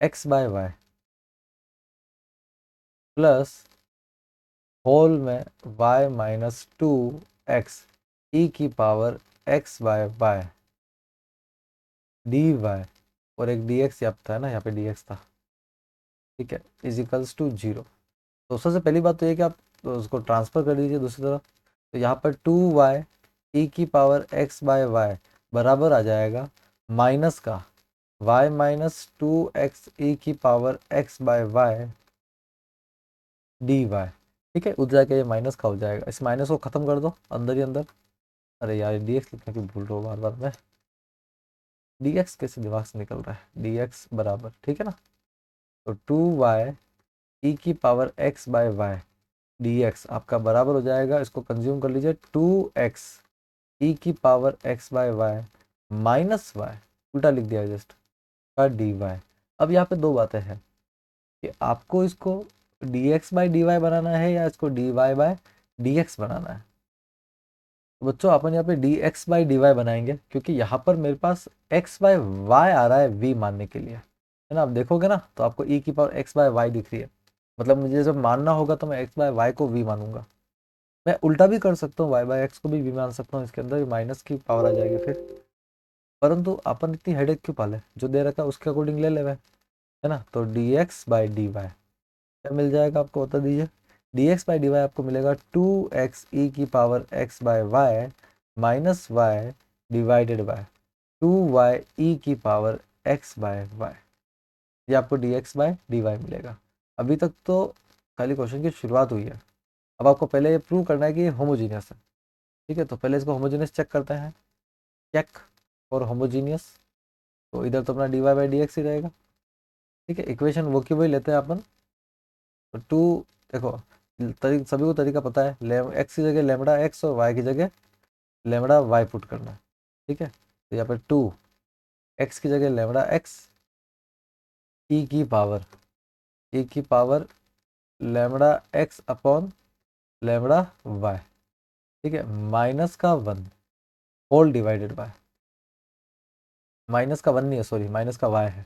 x by y plus whole में y minus two x e की power x by y d y, और एक डी एक्स यहाँ था ना, यहाँ पे डी एक्स था। ठीक है, इजिकल्स टू जीरो। तो सबसे पहली बात तो ये कि आप तो उसको ट्रांसफर कर दीजिए दूसरी तरफ, तो यहाँ पर 2y ई की पावर x बाय वाई बराबर आ जाएगा माइनस का y minus two x e की power x by y d Y. ठीक है, उधर जाके ये माइनस का हो जाएगा, इस माइनस को खत्म कर दो अंदर ही अंदर। अरे यार डी एक्स लिखने की भूल रहा हूँ बार बार मैं। dx कैसे दिमाग से निकल रहा है, dx बराबर, ठीक है ना, तो 2y ई की power x by y dx आपका बराबर हो जाएगा, इसको कंज्यूम कर लीजिए, 2x ई की power x by y minus y, उल्टा लिख दिया जस्ट, का dy। अब यहाँ पे दो बातें हैं कि आपको इसको dx बाई dy बनाना है या इसको dy बाय dx बनाना है। तो बच्चों अपन यहाँ पे dx बाई dy बनाएंगे, क्योंकि यहाँ पर मेरे पास x बाय y आ रहा है v मानने के लिए, है ना। आप देखोगे ना तो आपको e की पावर x बाय y दिख रही है, मतलब मुझे जब मानना होगा तो मैं x बाय y को v मानूंगा। मैं उल्टा भी कर सकता हूँ, y बाय x को भी v मान सकता हूँ, इसके अंदर माइनस की पावर आ जाएगी फिर, परंतु अपन इतनी हेडेक क्यों पाले, जो दे रखा है उसके अकॉर्डिंग ले ले, है ना। तो dx बाई dy क्या मिल जाएगा आपको, बता दीजिए। dx बाई dy आपको मिलेगा 2x ई की power x by y minus y divided by 2y e की पावर x बाय वाई, ये आपको dx बाय dy मिलेगा। अभी तक तो खाली क्वेश्चन की शुरुआत हुई है, अब आपको पहले ये प्रूव करना है कि ये होमोजीनियस है, ठीक है। तो पहले इसको होमोजीनियस चेक करते हैं, चेक फॉर होमोजीनियस, तो इधर तो अपना dy बाई dx ही रहेगा, ठीक है। इक्वेशन वो की वही लेते हैं अपन, तो टू, देखो सभी को तरीका पता है, एक्स की जगह लेमड़ा एक्स और वाई की जगह लेमड़ा वाई पुट करना है, ठीक है। तो यहाँ पर 2x की जगह लेमड़ा एक्स ई की power lambda x upon lambda y, ठीक है, माइनस का 1 होल डिवाइडेड बाय, माइनस का 1 नहीं है सॉरी, माइनस का y है,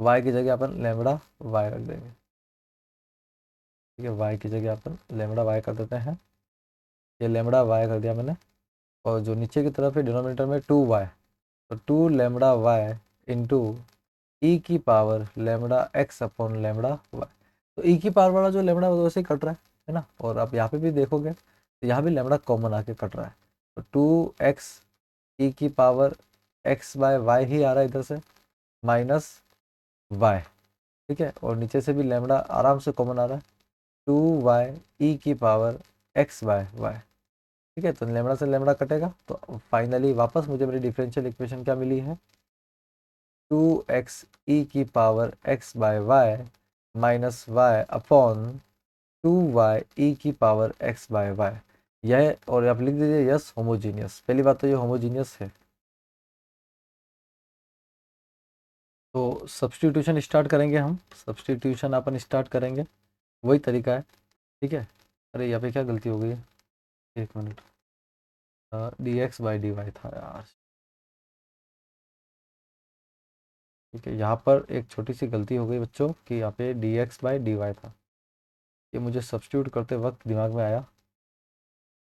y की जगह अपन लेमड़ा y रख देंगे, ठीक है। y की जगह अपन लेमड़ा y कर देते हैं, ये लेमड़ा y कर दिया मैंने, और जो नीचे की तरफ है डिनोमिनेटर में 2y, तो 2 लेमड़ा वाई इंटू ई की power lambda x upon lambda y. तो ई की पावर वाला जो लेमड़ा वो वैसे ही कट रहा है ना, और आप यहाँ पे भी देखोगे तो यहाँ भी लेमड़ा कॉमन आके कट रहा है, तो 2x ई की पावर x बाय वाई ही आ रहा है इधर से, माइनस वाई, ठीक है, और नीचे से भी लेमड़ा आराम से कॉमन आ रहा है, 2y ई की पावर x बाय वाई, ठीक है। तो लेमड़ा से लेमड़ा कटेगा, तो फाइनली वापस मुझे मेरी डिफरेंशियल इक्वेशन क्या मिली है, 2x ई की power x by y minus y upon 2y e की पावर x बाय वाई, यह, और आप लिख दीजिए यस होमोजीनियस। पहली बात तो ये होमोजीनियस है। तो सब्स्टिट्यूशन स्टार्ट करेंगे हम, सब्स्टिट्यूशन अपन स्टार्ट करेंगे, वही तरीका है, ठीक है। अरे यहाँ पे क्या गलती हो गई है, एक minute, d x by D y था यार, ठीक है। यहाँ पर एक छोटी सी गलती हो गई बच्चों कि यहाँ पे d x by D y था, ये मुझे सब्स्टिट्यूट करते वक्त दिमाग में आया,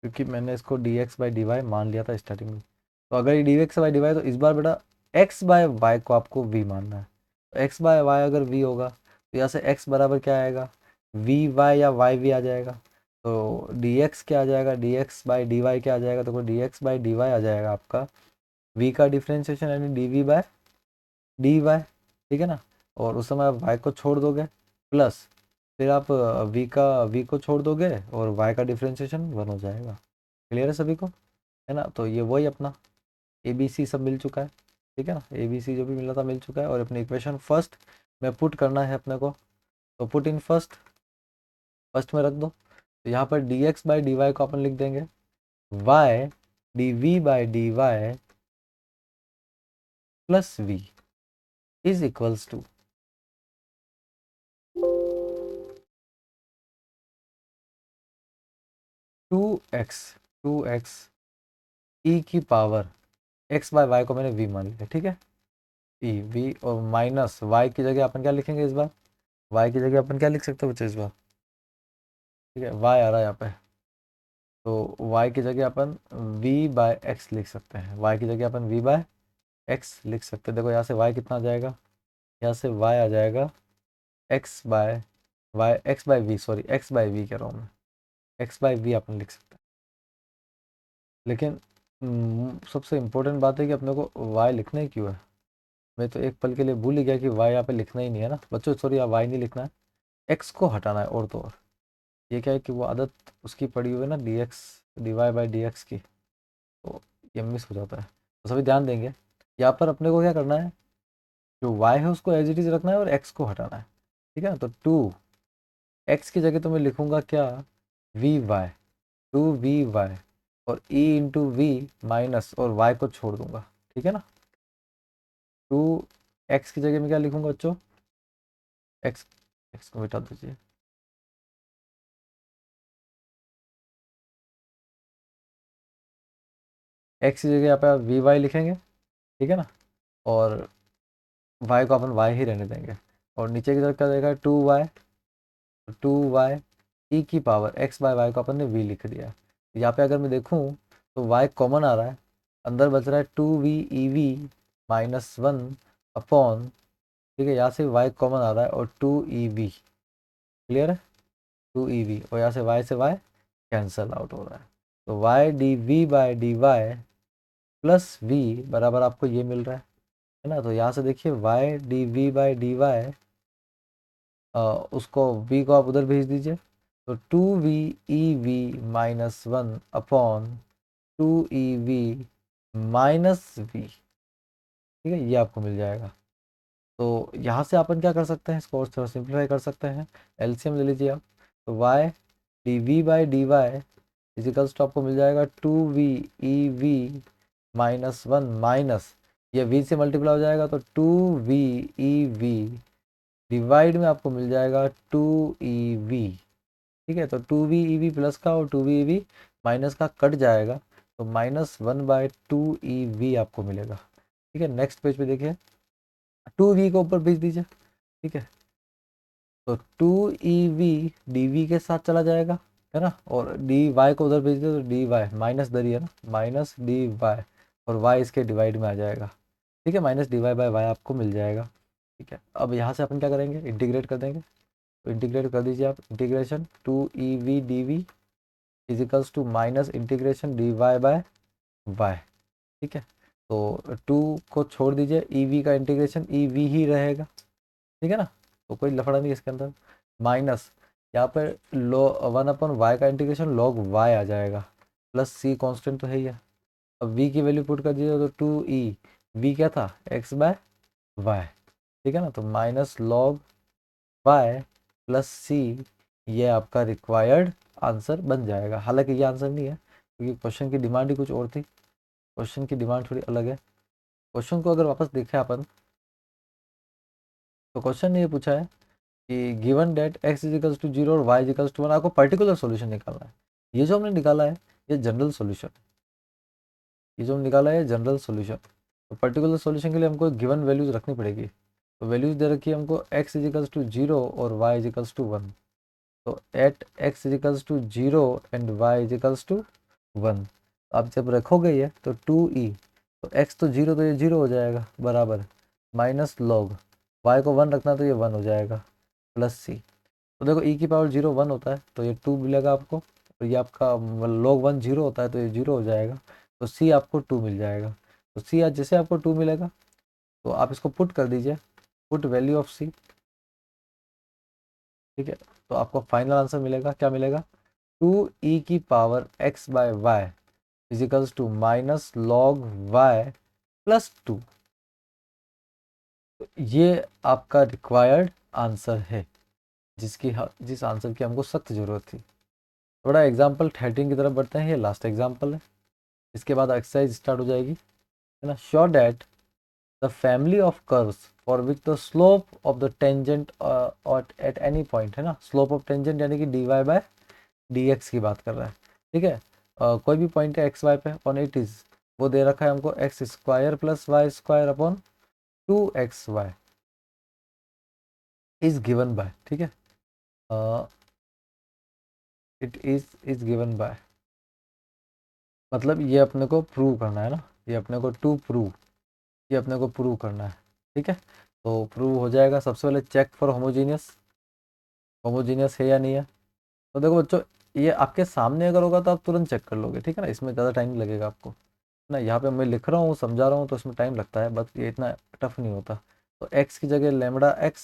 क्योंकि मैंने इसको d x by D y मान लिया था स्टार्टिंग में। तो अगर ये d x by D y, तो इस बार बेटा एक्स बाय वाई को आपको वी मानना है, तो एक्स बाय वाई अगर वी होगा तो यहाँ से एक्स बराबर क्या आएगा, वी वाई या वाई वी आ जाएगा, तो डी एक्स क्या आ जाएगा, D x by D Y क्या आ जाएगा, तो D x by D Y आ जाएगा आपका वी का डिफ्रेंशिएशन यानी D V by D Y, ठीक है ना। और उस समय आप वाई को छोड़ दोगे, प्लस फिर आप वी को छोड़ दोगे और वाई का डिफ्रेंशिएशन 1 हो जाएगा। क्लियर है सभी को, है ना। तो ये वही अपना ए बी सी सब मिल चुका है, ठीक है ना, ए बी सी जो भी मिला था मिल चुका है, और अपनी इक्वेशन फर्स्ट में पुट करना है अपने को, तो पुट इन फर्स्ट, फर्स्ट में रख दो। तो यहाँ पर d x by D y को अपन लिख देंगे y d we by D y plus we is equals to 2x ई की पावर x बाय वाई को मैंने v मान लिया, ठीक है, ई वी, और माइनस y की जगह अपन क्या लिखेंगे इस बार, y की जगह अपन क्या लिख सकते हैं बच्चे इस बार, ठीक है, y आ रहा है यहाँ पे, तो y की जगह अपन v बाय एक्स लिख सकते हैं, y की जगह अपन v बाय एक्स लिख सकते हैं। देखो यहाँ से y कितना आ जाएगा, यहाँ से y आ जाएगा x by y, x by v, sorry x by v कह रहा हूँ मैं, एक्स बाय वी अपन लिख सकते हैं। लेकिन सबसे इम्पोर्टेंट बात है कि अपने को y लिखना ही क्यों है, मैं तो एक पल के लिए भूल ही गया कि y यहाँ पे लिखना ही नहीं है ना बच्चों, सॉरी यहाँ y नहीं लिखना है, x को हटाना है, और तो और ये क्या है कि वो आदत उसकी पड़ी हुई है ना, d x d Y by D x की, तो ये मिस हो जाता है, तो सभी ध्यान देंगे। यहाँ पर अपने को क्या करना है, जो y है उसको एज इट इज रखना है और x को हटाना है, ठीक है। तो 2x की जगह तो मैं लिखूंगा क्या, वी वाई, 2vy, और e इंटू वी माइनस और y को छोड़ दूंगा, ठीक है ना। 2x की जगह मैं क्या लिखूंगा बच्चों, x, x को मिटा दीजिए, x की जगह यहाँ पे आप वी वाई लिखेंगे, ठीक है ना, और y को अपन y ही रहने देंगे, और नीचे की तरफ क्या देगा, 2y ई की पावर x बाय वाई को अपन ने v लिख दिया। यहाँ पे अगर मैं देखूँ तो y कॉमन आ रहा है, अंदर बच रहा है 2v -1 अपॉन, ठीक है, यहाँ से y कॉमन आ रहा है और 2ev, क्लियर है, 2ev, और यहाँ से y कैंसल आउट हो रहा है, तो y dv by dy plus v बराबर आपको ये मिल रहा है ना। तो यहाँ से देखिए y dv बाय dy, उसको v को आप उधर भेज दीजिए, तो 2v ev -1 upon 2ev minus v, ठीक है, ये आपको मिल जाएगा। तो यहाँ से अपन क्या कर सकते हैं, इसको और थोड़ा सिंप्लीफाई कर सकते हैं, एलसीएम ले लीजिए आप, तो y dv by dy equals to आपको मिल जाएगा 2v ev -1 माइनस, ये v से मल्टीप्लाई हो जाएगा तो 2v ev डिवाइड में आपको मिल जाएगा 2ev, ठीक है। तो 2v ev प्लस का और 2v ev माइनस का कट जाएगा, तो -1/2ev आपको मिलेगा, ठीक है। नेक्स्ट पेज पे देखिए, 2v को ऊपर भेज दीजिए, ठीक है, तो 2ev dv के साथ चला जाएगा, है ना, और dy को उधर भेज दे तो dy माइनस दरी है ना, माइनस dy, और y इसके डिवाइड में आ जाएगा, ठीक है, माइनस dy बाय y आपको मिल जाएगा, ठीक है। अब यहाँ से अपन क्या करेंगे, इंटीग्रेट कर देंगे, तो इंटीग्रेट कर दीजिए आप, integration 2ev dv equals to minus integration dy by y, ठीक है। तो 2 को छोड़ दीजिए, ev का इंटीग्रेशन ev ही रहेगा, ठीक है ना, तो कोई लफड़ा नहीं इसके अंदर, माइनस यहाँ पर लो 1/y का इंटीग्रेशन log y आ जाएगा, प्लस c कांस्टेंट तो है ही है। अब v की वैल्यू पुट कर दीजिए तो 2e, v क्या था, x बाय y, ठीक है ना, तो minus log y plus c, ये आपका रिक्वायर्ड आंसर बन जाएगा। हालांकि ये आंसर नहीं है क्योंकि क्वेश्चन की डिमांड ही कुछ और थी, क्वेश्चन की डिमांड थोड़ी अलग है। क्वेश्चन को अगर वापस देखें अपन, तो क्वेश्चन ने ये पूछा है कि given that x equals to 0 और y इजिकल्स टू 1, आपको पर्टिकुलर सॉल्यूशन निकालना है। ये जो हमने निकाला है ये जनरल सॉल्यूशन, ये जो हमने निकाला है जनरल सॉल्यूशन, तो पर्टिकुलर सॉल्यूशन के लिए हमको गिवन वैल्यूज रखनी पड़ेगी। तो वैल्यूज दे रखी है हमको x इजिकल्स टू 0 और y इजिकल्स टू 1, तो एट x इजिकल्स टू 0 एंड y इजिकल्स टू 1, आप जब रखोगे ये तो 2e, तो x तो 0 तो ये 0 हो जाएगा बराबर, माइनस लॉग y को 1 रखना तो ये 1 हो जाएगा, प्लस c, तो देखो e की पावर 0 1 होता है तो ये 2 मिलेगा आपको, और ये आपका log 1 0 होता है तो ये 0 हो जाएगा, तो c आपको 2 मिल जाएगा। तो c आज जैसे आपको 2 मिलेगा तो आप इसको पुट कर दीजिए, पुट वैल्यू ऑफ c, ठीक है, तो आपको फाइनल आंसर मिलेगा, क्या मिलेगा, 2e की power x by y equals to minus log y plus 2, तो ये आपका रिक्वायर्ड आंसर है, जिस आंसर की हमको सख्त ज़रूरत थी। थोड़ा एग्जाम्पल 13 की तरफ बढ़ते हैं, ये लास्ट एग्जाम्पल है, इसके बाद एक्सरसाइज स्टार्ट हो जाएगी, है ना। Sure that the family of curves for which the slope of the tangent at any point, है ना, स्लोप ऑफ टेंजेंट यानी कि dy बाय dx की बात कर रहा है, ठीक है। कोई भी पॉइंट है एक्स वाई पे ऑन इट इज, वो दे रखा है हमको x square plus Y square upon 2xy is given by, ठीक है, इट इज गिवन बाय, मतलब ये अपने को प्रूव करना है ना, ये अपने को टू प्रूव, ये अपने को प्रूव करना है, ठीक है। तो प्रूव हो जाएगा, सबसे पहले चेक फॉर होमोजीनियस, होमोजीनियस है या नहीं है। तो देखो बच्चों, ये आपके सामने अगर होगा तो आप तुरंत चेक कर लोगे, ठीक है ना, इसमें ज़्यादा टाइम नहीं लगेगा आपको ना, यहाँ पे मैं लिख रहा हूँ समझा रहा हूँ तो इसमें टाइम लगता है, बट ये इतना टफ नहीं होता। तो x की जगह लेमड़ा x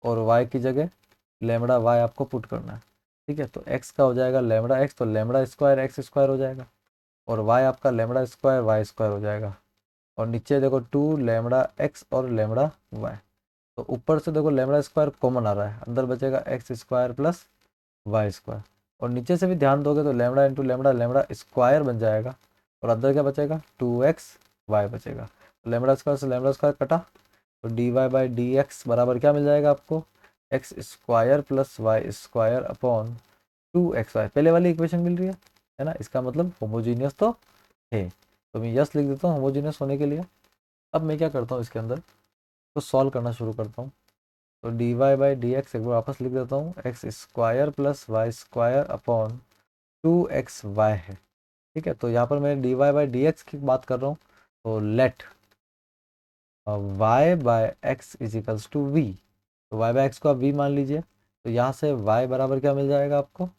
और y की जगह लेमड़ा y आपको पुट करना है, ठीक है। तो x का हो जाएगा लेमड़ा x, तो लेमड़ा स्क्वायर x स्क्वायर हो जाएगा, और y आपका लेमड़ा स्क्वायर y स्क्वायर हो जाएगा, और नीचे देखो 2 लैम्बडा एक्स और लैम्बडा वाई। तो ऊपर से देखो लैम्बडा स्क्वायर कॉमन आ रहा है, अंदर बचेगा x square plus Y square. और नीचे से भी ध्यान दोगे तो lambda into lambda lambda square बन जाएगा, और अंदर क्या बचेगा 2x वाई बचेगा। लैम्बडा स्क्वायर से लैम्बडा स्क्वायर कटा, तो D Y by D x बराबर क्या मिल जाएगा आपको, x square plus Y square upon 2xy। पहले वाली इक्वेशन मिल रही है ना, इसका मतलब होमोजीनियस तो है। तो मैं यस लिख देता हूँ होमोजीनियस होने के लिए। अब मैं क्या करता हूँ, इसके अंदर तो सॉल्व करना शुरू करता हूँ। तो D Y by D x एक बार वापस लिख देता हूँ, x square plus Y square upon 2xy है। ठीक है, तो यहाँ पर मैं d Y by D x की बात कर रहा हूँ। तो let y by x is equals to v. तो y बाय एक्स को आप v मान लीजिए। तो यहाँ से y बराबर क्या मिल जाएगा आपको,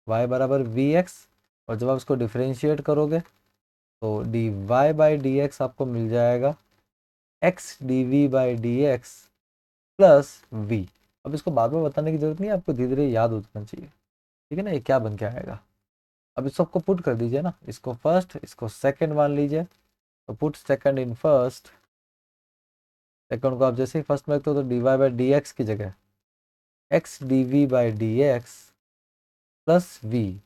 y बराबर वी एक्स। और जब आप इसको डिफ्रेंशिएट करोगे तो D Y by D x आपको मिल जाएगा x D we by D x plus v. अब इसको बाद में बताने की जरूरत नहीं है, आपको धीरे धीरे याद होना चाहिए। ठीक है ना, ये क्या बन के आएगा। अब इस सबको पुट कर दीजिए ना, इसको फर्स्ट इसको सेकंड मान लीजिए। तो put second in first, second को आप जैसे ही फर्स्ट में रखते हो तो D Y by D x की जगह X D we by D x plus V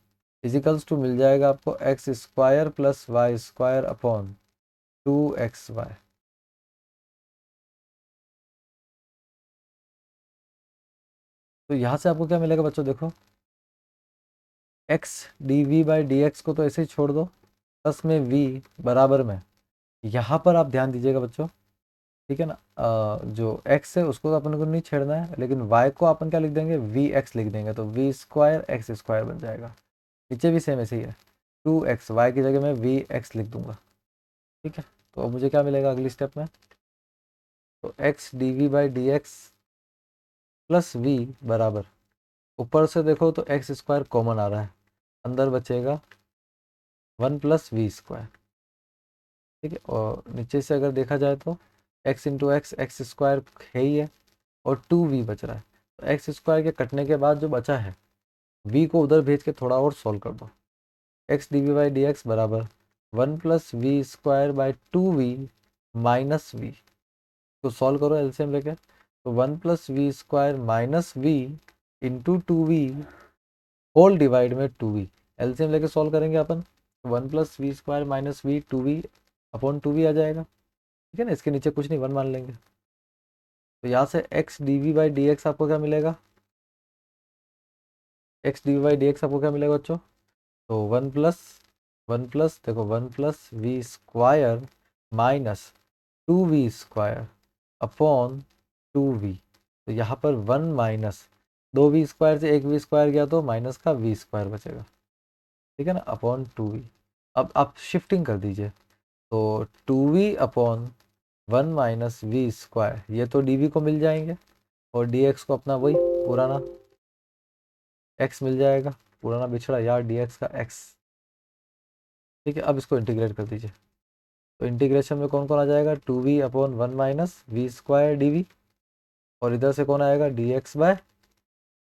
equals to मिल जाएगा आपको x square plus Y square upon 2xy। तो यहाँ से आपको क्या मिलेगा बच्चों, देखो X D we by D x को तो ऐसे ही छोड़ दो, प्लस में वी बराबर में, यहाँ पर आप ध्यान दीजिएगा बच्चों। ठीक है ना, जो x है उसको तो अपन को नहीं छेड़ना है, लेकिन y को अपन क्या लिख देंगे, वी एक्स लिख देंगे। तो वी स्क्वायर एक्स स्क्वायर बन जाएगा। नीचे भी सेम ऐसे ही है, 2x, y की जगह मैं वी एक्स लिख दूंगा। ठीक है, तो अब मुझे क्या मिलेगा अगली स्टेप में, तो x D we by D x plus v बराबर, ऊपर से देखो तो एक्स स्क्वायर कॉमन आ रहा है, अंदर बचेगा 1 प्लस वी स्क्वायर। ठीक है, और नीचे से अगर देखा जाए तो x into x x square है ही है, और 2v बच रहा है। तो एक्स स्क्वायर के कटने के बाद जो बचा है v को उधर भेज के थोड़ा और सॉल्व कर दो। X D we by D x बराबर 1 plus v square by 2v minus v. तो सॉल्व करो एलसीएम लेके, तो 1 plus v square minus v into 2v whole divide में 2v। एलसीएम लेके सॉल्व करेंगे अपन, 1 plus v square minus v 2v upon 2v आ जाएगा। ठीक है ना, इसके नीचे कुछ नहीं, 1 मान लेंगे। तो यहाँ से x D we by D x आपको क्या मिलेगा, x D we by D x आपको क्या मिलेगा बच्चों, तो 1 प्लस देखो 1 plus v square minus 2v square upon 2v। तो यहाँ पर 1 माइनस 2v स्क्वायर से 1v स्क्वायर गया तो माइनस का v स्क्वायर बचेगा। ठीक है ना, अपॉन 2v। अब आप शिफ्टिंग कर दीजिए, तो 2v upon 1 minus v square, ये तो dv को मिल जाएंगे, और dx को अपना वही पुराना x मिल जाएगा, पुराना बिछड़ा यार dx का x। ठीक है, अब इसको इंटीग्रेट कर दीजिए, तो इंटीग्रेशन में कौन कौन आ जाएगा, 2v upon 1 minus v square d, और इधर से कौन आएगा, dx बाय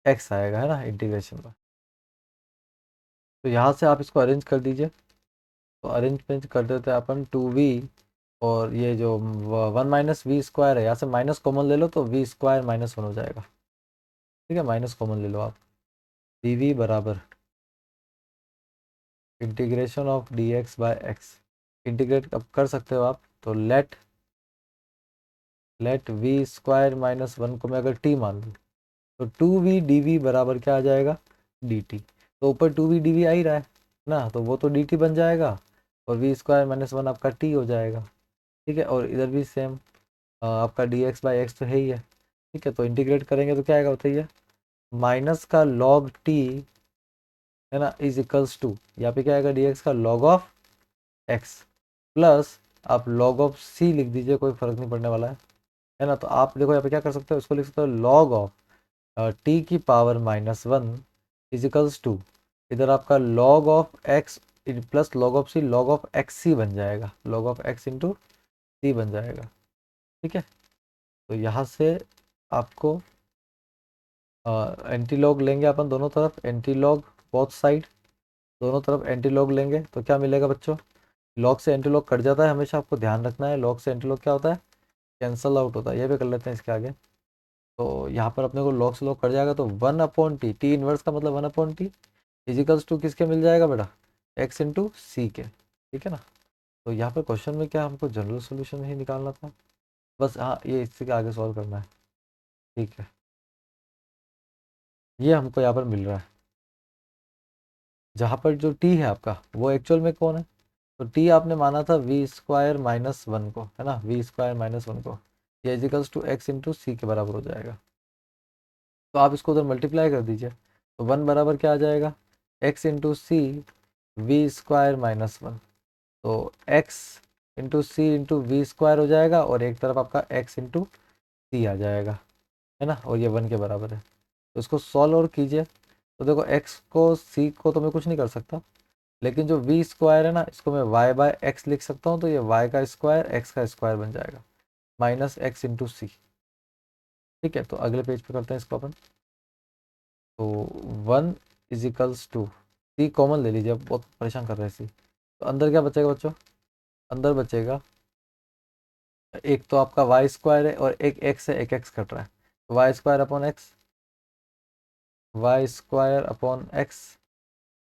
x आएगा, है ना इंटीग्रेशन में। तो यहाँ से आप इसको अरेंज कर दीजिए, तो अरेंजमेंट कर देते हैं अपन 2v, और ये जो 1 माइनस वी स्क्वायर है यहाँ से माइनस कॉमन ले लो, तो वी स्क्वायर माइनस 1 हो जाएगा। ठीक है, माइनस कॉमन ले लो आप, dv बराबर integration of dx by x। Integrate अब कर सकते हो आप, तो लेट वी स्क्वायर माइनस 1 को मैं अगर t मान लूँ, तो 2v dv बराबर क्या आ जाएगा, dt। तो ऊपर 2v dv आ ही रहा है ना, तो वो तो dt बन जाएगा, और वी स्क्वायर माइनस 1 आपका t हो जाएगा। ठीक है, और इधर भी सेम आपका dx बाई एक्स तो है ही है। ठीक है, तो इंटीग्रेट करेंगे तो क्या आएगा बताइए, माइनस का log t, है ना, इज इक्वल्स टू, यहाँ पे क्या आएगा, dx का log ऑफ x प्लस आप log ऑफ c लिख दीजिए, कोई फर्क नहीं पड़ने वाला है ना। तो आप देखो यहाँ पे क्या कर सकते हो, इसको लिख सकते हो log ऑफ t की पावर माइनस 1 इजिकल्स टू, इधर आपका log of x plus log of c, log of X C बन जाएगा, log of x into C बन जाएगा। ठीक है, तो यहाँ से आपको एंटी लॉग लेंगे अपन दोनों तरफ, एंटी लॉग बोथ साइड, दोनों तरफ एंटी लॉग लेंगे तो क्या मिलेगा बच्चों, लॉग से एंटी लॉग कट जाता है, हमेशा आपको ध्यान रखना है। लॉग से एंटी लॉग क्या होता है, कैंसल आउट होता है। ये भी कर लेते हैं इसके आगे। तो यहाँ पर अपने को लॉग से लॉग कट जाएगा, तो 1/t, टी इनवर्स का मतलब 1/t इजिकल्स टू किसके मिल जाएगा बेटा, x इंटू सी के, ठीक है ना। तो यहाँ पर क्वेश्चन में क्या हमको जनरल सोल्यूशन ही निकालना था बस। हाँ, ये इससे के आगे सॉल्व करना है, ठीक है। ये हमको यहाँ पर मिल रहा है, जहाँ पर जो t है आपका वो एक्चुअल में कौन है, तो t आपने माना था v² - 1 को, है ना, v² - 1 को। ये इजिकल्स टू x इंटू सी के बराबर हो जाएगा। तो आप इसको उधर मल्टीप्लाई कर दीजिए, तो 1 बराबर क्या आ जाएगा, x इंटू सी v² - 1। तो x इंटू सी इंटू v² हो जाएगा, और एक तरफ आपका x इंटू सी आ जाएगा, है ना, और ये 1 के बराबर है। तो इसको सॉल्व और कीजिए, तो देखो x को c को तो मैं कुछ नहीं कर सकता, लेकिन जो v² है ना, इसको मैं y/x लिख सकता हूँ। तो ये y का स्क्वायर x का स्क्वायर बन जाएगा, माइनस x इंटू सी, ठीक है। तो अगले पेज पे करते हैं इसको अपन। तो 1 इजिकल्स टू, सी कॉमन ले लीजिए, अब बहुत परेशान कर रहे हैं सी। तो अंदर क्या बचेगा बच्चों, अंदर बचेगा एक तो आपका y² है, और एक x है, एक x कट रहा है, तो y² अपॉन x,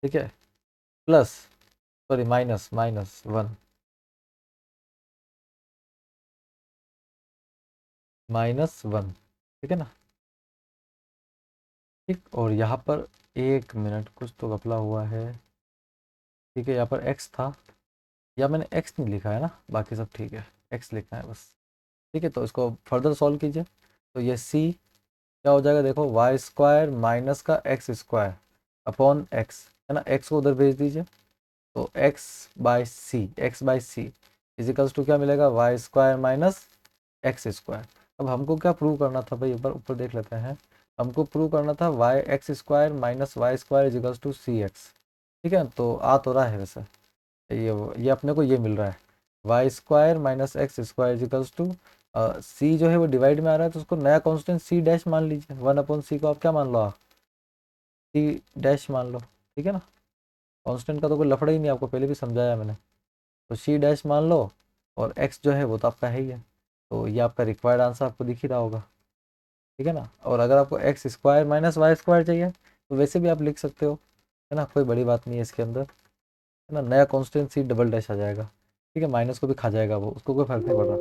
ठीक है, प्लस, सॉरी, -1, -1, ठीक है ना। ठीक, और यहाँ पर 1 मिनट, कुछ तो घपला हुआ है, ठीक है। यहाँ पर x था, या मैंने x नहीं लिखा है ना, बाकी सब ठीक है, x लिखना है बस, ठीक है। तो इसको फर्दर सॉल्व कीजिए, तो ये c क्या हो जाएगा, देखो y² माइनस का x² अपॉन x, है ना, x को उधर भेज दीजिए। तो x/c इजिकल्स टू क्या मिलेगा, y² माइनस x²। अब हमको क्या प्रूव करना था भाई, एक बार ऊपर देख लेते हैं। हमको प्रूव करना था y² minus y² equals to cx, ठीक है। तो आ तो रहा है वैसे, ये अपने को ये मिल रहा है, y² minus x² equals to c जो है वो डिवाइड में आ रहा है, तो उसको नया कांस्टेंट c' मान लीजिए। 1/c को आप क्या मान लो, c' मान लो, ठीक है ना। कांस्टेंट का तो कोई लफड़ा ही नहीं, आपको पहले भी समझाया मैंने। तो c' मान लो, और x जो है वो तो आपका है ही है। तो ये आपका रिक्वायर्ड आंसर आपको दिख ही रहा होगा, ठीक है ना। और अगर आपको x² माइनस y² चाहिए, तो वैसे भी आप लिख सकते हो, है ना, कोई बड़ी बात नहीं है इसके अंदर, है ना। नया कांस्टेंट c" आ जाएगा, ठीक है, माइनस को भी खा जाएगा वो, उसको कोई फर्क नहीं पड़ रहा।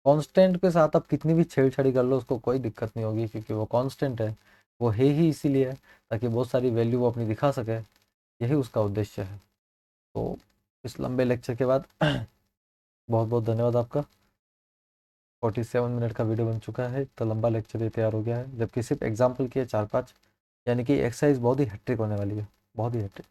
कांस्टेंट के साथ आप कितनी भी छेड़छाड़ी कर लो, उसको कोई दिक्कत नहीं होगी, क्योंकि वो कांस्टेंट है, वो है ही इसीलिए है, ताकि बहुत सारी वैल्यू वो अपनी दिखा सके, यही उसका उद्देश्य है। तो इस लंबे लेक्चर के बाद बहुत बहुत धन्यवाद आपका। 47 मिनट का वीडियो बन चुका है, तो लंबा लेक्चर ये तैयार हो गया है, जबकि सिर्फ एग्जाम्पल किए 4-5, यानी कि एक्सरसाइज बहुत ही हैट्रिक होने वाली है, बहुत ही हैट्रिक।